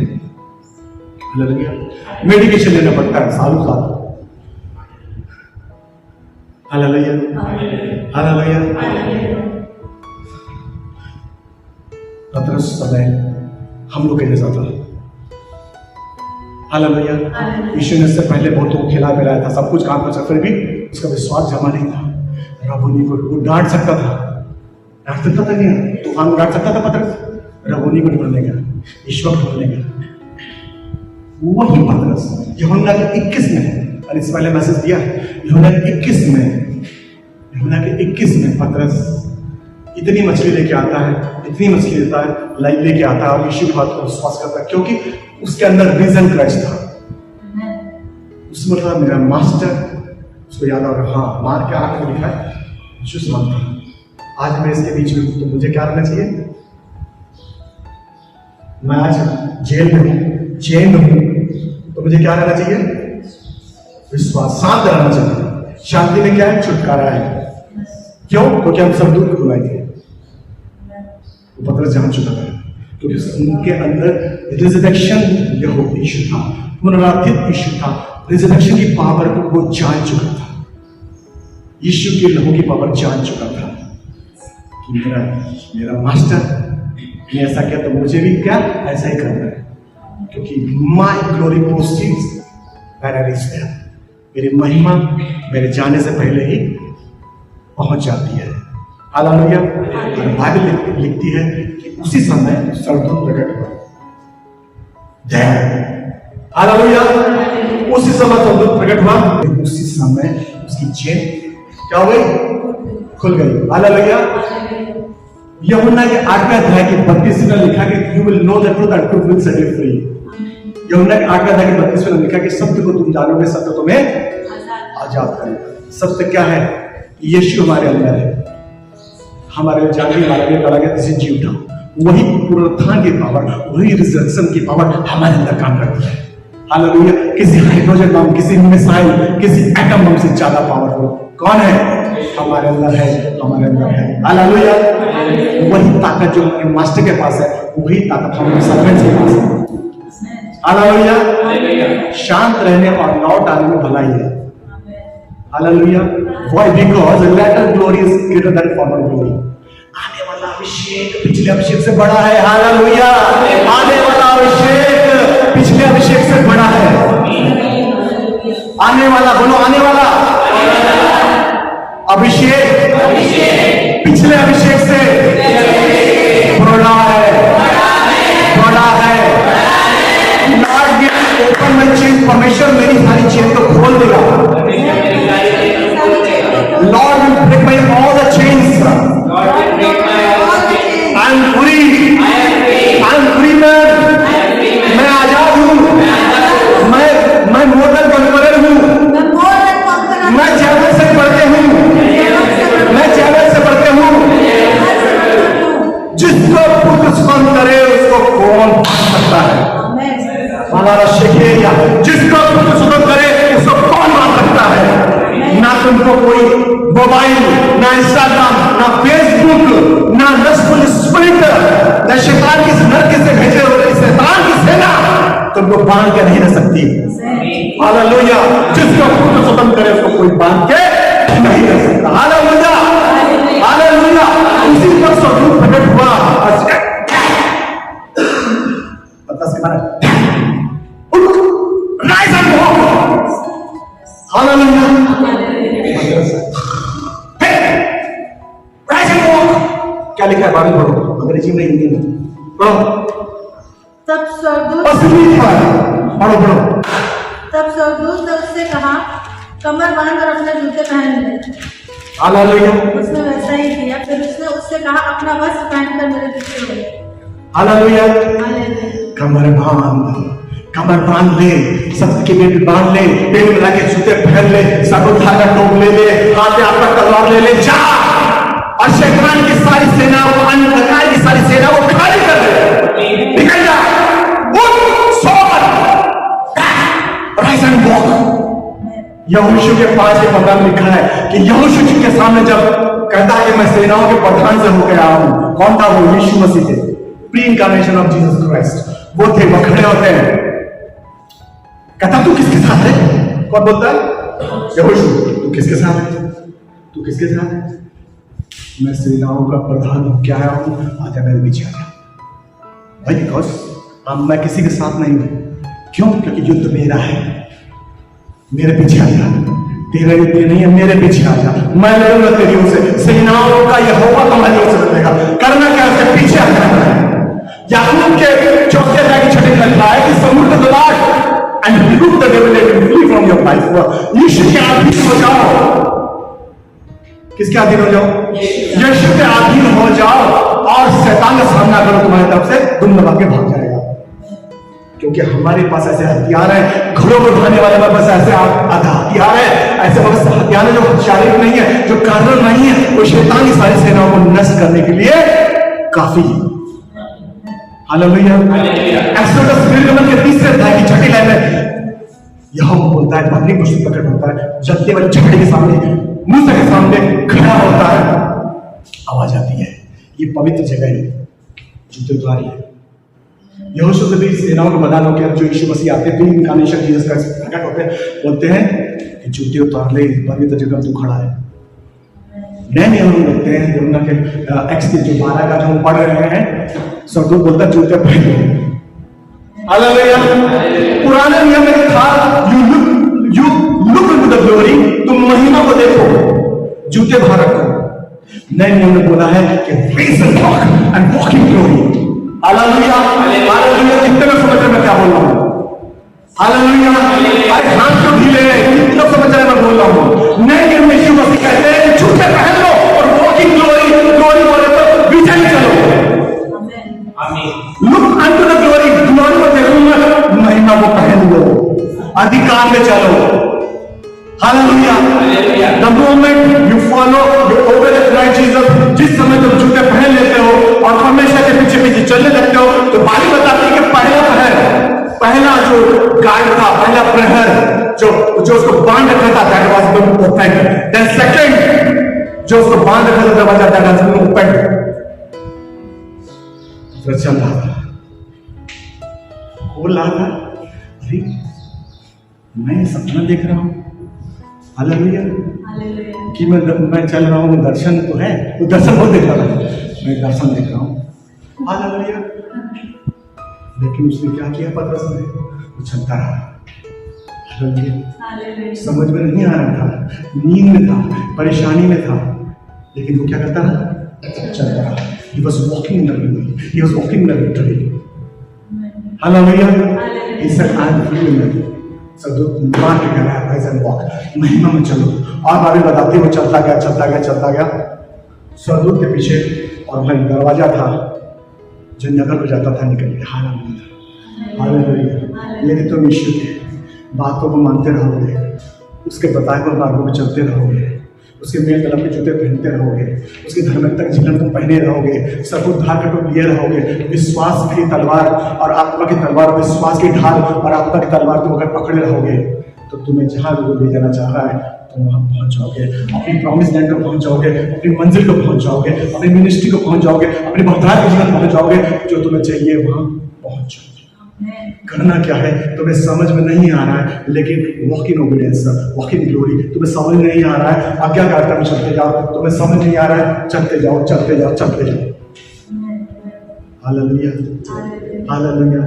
मेडिकेशन लेना पड़ता है सालों साल। Hallelujah, hallelujah. पतरस समय हम लोग के जैसा था, हालेलुया। यीशु ने इससे पहले बहुतों को खिला पिलाया था, सब कुछ काम कर सकता, फिर भी उसका विश्वास जमा नहीं था। रबूनी को वो डांट सकता था, डांट सकता था नहीं, तूफान को डांट सकता था पतरस, रबूनी को ढूंढने का, ईश्वर ढूंढने का। वही पतरस यूहन्ना के 21 में, और इस पहले मैसेज दिया यूहन्ना के 21 में, यूहन्ना के 21 में पतरस इतनी मछली लेके आता है, इतनी मछली देता है, लाइव लेके आता है और यीशु की बात को विश्वास करता है, क्योंकि उसके अंदर रीजन क्रश था। उसमें था मेरा मास्टर, उसको याद आ रहा, हाँ मार के आंख में लिखा है यीशु से मानता। आज मैं इसके बीच में हूं, तो मुझे क्या करना चाहिए? मैं आज जेल में हूं, चैन में हूं, तो मुझे क्या रहना चाहिए? विश्वास, शांत रहना चाहिए। शांति में क्या है? छुटकारा है। क्यों? क्योंकि हम सब दूध खुलाए थे, वो पतरस जान चुका था, क्योंकि उनके अंदर रिजरेक्शन यीशु था, पुनरुत्थित यीशु था, रिजरेक्शन की पावर को वो जान चुका था, यीशु के लहू की पावर जान चुका था कि मेरा मास्टर ने ऐसा किया तो मुझे भी क्या ऐसा ही करना है, क्योंकि my glory proceeds when I reach there, मेरी महिमा मेरे जाने से पहले ही पहुंच जाती है। हालेलुया। बाइबल लिखती है कि उसी समय स्वर्गदूत प्रकट हुआ। हालेलुया। उसी समय स्वर्गदूत प्रकट हुआ, उसी समय उसकी चेन क्या हो गई? खुल गई। हालेलुया। यूहन्ना के 8वें अध्याय के 32 में लिखा कि you will know the truth and truth will set you free. यूहन्ना के 8वें अध्याय के 32 में लिखा कि सत्य को तुम जानोगे, सत्य तुम्हें आजाद करेगा। सत्य क्या है? यीशु हमारे अंदर है, हमारे जानने वाला ने कहा गया किसी जीव था, वही पुनरुत्थान की पावर, वही रिजरेक्शन की पावर हमारे अंदर काम करती है। हालेलुया। किसी हाइड्रोजन बम, किसी मिसाइल, किसी एटम बम से ज्यादा पावरफुल कौन है? हमारे अंदर है, हमारे अंदर है। हालेलुया। वही ताकत जो हमारे मास्टर के पास है, वही ताकत हमारे सर्वेंट्स के पास है। हालेलुया। शांत रहने और लौट आने में भलाई है। Hallelujah. Why? Because latter glory is greater than former glory. आने वाला अभिषेक पिछले अभिषेक से बड़ा है। हालेलुया। आने वाला अभिषेक पिछले अभिषेक से बड़ा है। आने वाला, बोलो आने वाला अभिषेक पिछले अभिषेक से बड़ा है, बड़ा है। Lord will open my chain, परमेश्वर मेरी सारी चेन को खोल देगा। Lord will break my all the chains. I am free. I am free man. मैं आजाद हूँ। मैं more than conqueror हूँ। मैं जैसे से बढ़ के हूँ। इंस्टाग्राम, ना फेसबुक, ना लस्टफुल स्पिरिट, ना शैतान की नरक से भेजे हुए शैतान की सेना तुमको बांध के नहीं रह सकती। हालेलुया। जिसको खुद खत्म करे उसको कोई बांध के नहीं रह सकता। Hallelujah, hallelujah. उसी पर स्वरूप प्रकट हुआ। पता से मारा rise and walk. Hallelujah. Rise and walk. क्या लिखा है बाइबल पढ़ो, अंग्रेजी में हिंदी में पढ़ो। तब स्वर्गदूत पढ़ो। तब स्वर्गदूत ने उससे कहा, कमर बांध और अपने जूते पहन ले। हालेलुया। उसने वैसा ही किया। फिर उसने उससे कहा, अपना वस्त्र पहनकर मेरे पीछे हो ले। हालेलुया। हालेलुया। कमर बांध ले, सत्य की बेल्ट बांध ले, पेट में लगे जूते पहन ले, सबूत धागा टोप ले ले, हाथ में आपका तलवार ले ले, जा और शैतान की सारी सेना, वो अंधकार की सारी सेना वो खाली कर दे। निकल जा, उठ, सोकर, राइज एंड वॉक। यहोशू के 5:15 में लिखा है कि यहोशू जी के सामने जब कहता है कि मैं सेनाओं के प्रधान से होकर आया हूं, कौन था वो? यीशु मसीह थे, pre incarnation of Jesus Christ. वो थे, वो खड़े होते हैं, कहता तू किसके साथ है? कौन बोलता है? यहोशू। तू किसके साथ है? तू किसके साथ है? मैं सेनाओं का प्रधान होकर आया हूं, आजा मेरे पीछे आ जा। भाई बिकॉज मैं किसी के साथ नहीं हूं। क्यों? क्योंकि युद्ध मेरा है। मेरे पीछे आ जा, तेरे लिए नहीं है, मेरे पीछे आ जा, मैं लड़ूंगा तेरी ओर से। सेनाओं का यहोवा तुम्हारी ओर से लड़ेगा। करना क्या? उसके पीछे आ जाना है। याकूब के 4 अध्याय की 6 लिखा है कि समुद्र दबाट and rebuke the devil and he will flee from your life। यीशु के अधीन हो जाओ। किसके अधीन हो जाओ? यीशु के अधीन हो जाओ और शैतान का सामना करो, तुम्हारी तरफ से दुम दबा के भाग जाएगा। क्योंकि हमारे पास ऐसे हथियार हैं, घरों में उठाने वाले हमारे पास ऐसे हथियार है, ऐसे हथियार है जो शारीरिक नहीं है, जो कारण नहीं है, वो शैतान की सारी सेनाओं को नष्ट करने के लिए काफी है। हालेलुया। एक्सोडस निर्गमन के 3 अध्याय की 6 लाइन में यहोवा बोलता है, पत्नी को प्रकट होता है, जलते वाले झगड़े के सामने, मूसा के सामने खड़ा होता है, आवाज आती है, ये पवित्र जगह है, जूते उतारी है। यहोशू से भी सेनाओं को बता दो कि जो यीशु मसीह आते हैं, इनकार्नेशन जीसस का प्रकट होते हैं, बोलते हैं कि जूते उतार ले, पवित्र जगह तू खड़ा है। नए नियम में देखते हैं यमुना के एक्स के जो 12 का जो हम पढ़ रहे हैं, स्वर्गदूत बोलता है जूते पहनो। हालेलुया। पुराने नियम में था you look into the glory, तुम महिमा को देखो, जूते बाहर रखो। नए नियम में बोला है कि face and walk and walk in glory. Hallelujah, hallelujah. कितने लोग समझ रहे मैं क्या बोल रहा हूं? हालेलुया। अरे हाथ क्यों ढीले हैं? कितने लोग समझ रहे मैं बोल रहा हूं? नए नियम में यीशु मसीह कहते हैं कि जूते पहन लो और वॉक इन ग्लोरी। ग्लोरी बोले तो विजय चलो। Look unto the glory, glory को देखो, महिमा को पहन लो, अधिकार में चलो। Hallelujah. The moment you follow, you obey the Christ Jesus, जिस समय तुम जूते पहन लेते हो और परमेश्वर के पीछे पीछे चलने लगते हो, तो बाइबल बताती है कि पहला जो गार्ड था, पहला प्रहर जो उसको बांध रखा था, that was being open. Then second जो उसको बांध रखा था दरवाजा, दैट वाज बीइंग ओपन। फिर चल रहा था, खोल रहा था, अरे मैं सपना देख रहा हूं। हालेलुया। कि मैं चल रहा हूं, दर्शन तो है, वो दर्शन बहुत देख रहा था, मैं दर्शन देख रहा हूं। हालेलुया। लेकिन उसने क्या किया? पतरस ने वो चलता रहा। हालेलुया। समझ में नहीं आ रहा था, नींद में था, परेशानी में था, लेकिन वो क्या करता रहा? चलता रहा। He was walking in the glory. He was walking in the victory. Hallelujah. He said, "I am free in the." स्वर्गदूत मार के कह रहा है, "Rise and walk." महिमा में चलो। और बाइबल बताती है वो चलता गया। स्वर्गदूत के पीछे और वह दरवाजा था जो नगर को जाता था, निकल गया। हालेलुया। लेकिन तुम यीशु के बातों को मानते रहोगे, उसके बताए हुए मार्गों में चलते रहोगे, उसके मेल कलम के जूते पहनते रहोगे, उसके धार्मिकता के जीवन तुम पहने रहोगे, सबूत धार का टोप लिए रहोगे, विश्वास की तलवार और आत्मा की तलवार, विश्वास की ढाल और आत्मा की तलवार तुम अगर पकड़े रहोगे, तो तुम्हें जहां वो ले जाना चाह रहा है तुम वहां पहुंच जाओगे, अपनी प्रॉमिस लैंड पर पहुंच जाओगे, अपनी मंजिल को पहुंच जाओगे, अपनी मिनिस्ट्री को पहुंच जाओगे, अपने बहुतायत के जीवन पहुंच जाओगे, जो तुम्हें चाहिए वहां पहुंच जाओगे। करना क्या है तुम्हें समझ में नहीं आ रहा है, लेकिन walk in obedience, walk in glory तुम्हें समझ में नहीं आ रहा है, आज्ञाकारिता में चलते जाओ, तुम्हें समझ नहीं आ रहा है, चलते जाओ चलते जाओ चलते जाओ। Hallelujah hallelujah.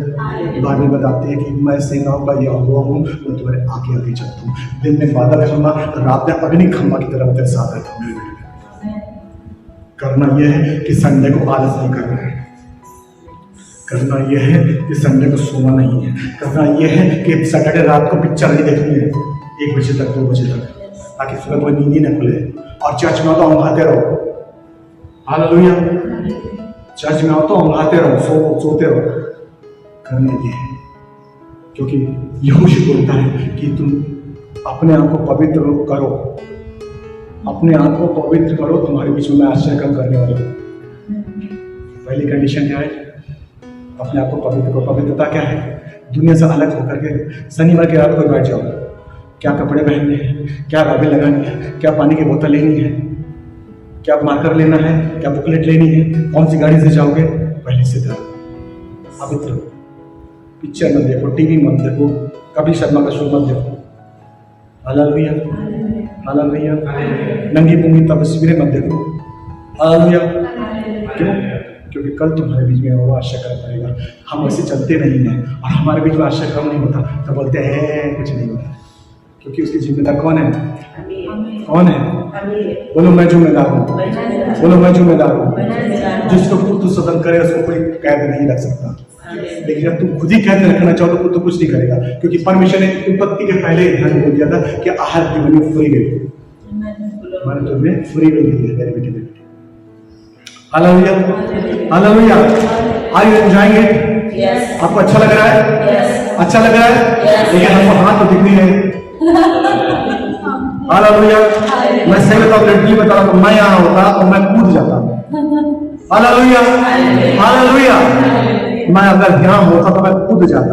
बाइबल बताती है कि मैं सेनाओं का यहोवा हूँ, मैं तुम्हारे आगे आगे चलता हूँ। दिन में बादल खंभा, रात में अग्नि खंभा की तरह तेरे साथ रहता हूँ। मेरे बेटे, करना यह है कि संडे को आलस नहीं करना है, करना यह है कि संडे को सोना नहीं है, करना यह है कि सैटरडे रात को पिक्चर नहीं देखनी है 1 बजे तक 2 बजे तक, ताकि सुबह तुम्हें नींद ही न खुले और चर्च में तो अंगाते रहो। हालेलुया। चर्च में आओ तो अंगाते रहो, सोते रहो। करना यह है, क्योंकि यहोशू बोलता है कि तुम अपने आप को पवित्र करो, अपने आप को पवित्र करो, तुम्हारे बीच में मैं आश्चर्य काम करने वाला हूँ। पहली कंडीशन क्या है? अपने आप को पवित्र करो। पवित्रता क्या है? दुनिया से अलग होकर के शनिवार की रात को बैठ जाओ, क्या कपड़े पहनने हैं, क्या राबे लगानी है, क्या पानी की बोतल लेनी है, क्या मार्कर लेना है, क्या बुकलेट लेनी है, कौन सी गाड़ी से जाओगे, पहले से तैयार। पवित्र पिक्चर मत देखो, टीवी मत देखो, कपिल शर्मा का शो मत देखो। Hallelujah hallelujah. नंगी पुंगी तस्वीरें मत देखो। हालेलुया। क्यों? क्योंकि कल तुम्हारे बीच में वो आशा कर पाएगा। हम वैसे चलते नहीं हैं और हमारे बीच में आशा कम नहीं होता, तो बोलते हैं कुछ नहीं होता, क्योंकि उसकी जिम्मेदार कौन है? कौन है? बोलो मैं जिम्मेदार हूँ, बोलो मैं जिम्मेदार हूँ। जिसको खुद स्वतंत्र करे उसको कोई कैद नहीं रख सकता, लेकिन जब तुम खुद ही कैद रखना चाहो तो खुद तो कुछ नहीं करेगा, क्योंकि परमेश्वर ने उत्पत्ति के पहले ध्यान बोल दिया था कि आहत गिवन यू फ्री विल, मैंने तुम्हें फ्री विल दी है मेरे बेटे बेटे। Hallelujah hallelujah. Are you enjoying it? Yes. आपको अच्छा लग रहा है? यस। अच्छा लग रहा है? यस। लेकिन हमको हाथ तो दिख नहीं रहे। हालेलुया। मैं सही बताऊं, लड़की बता रहा हूं, मैं यहाँ होता तो मैं कूद जाता। Hallelujah hallelujah. मैं अगर यहाँ होता तो मैं कूद जाता।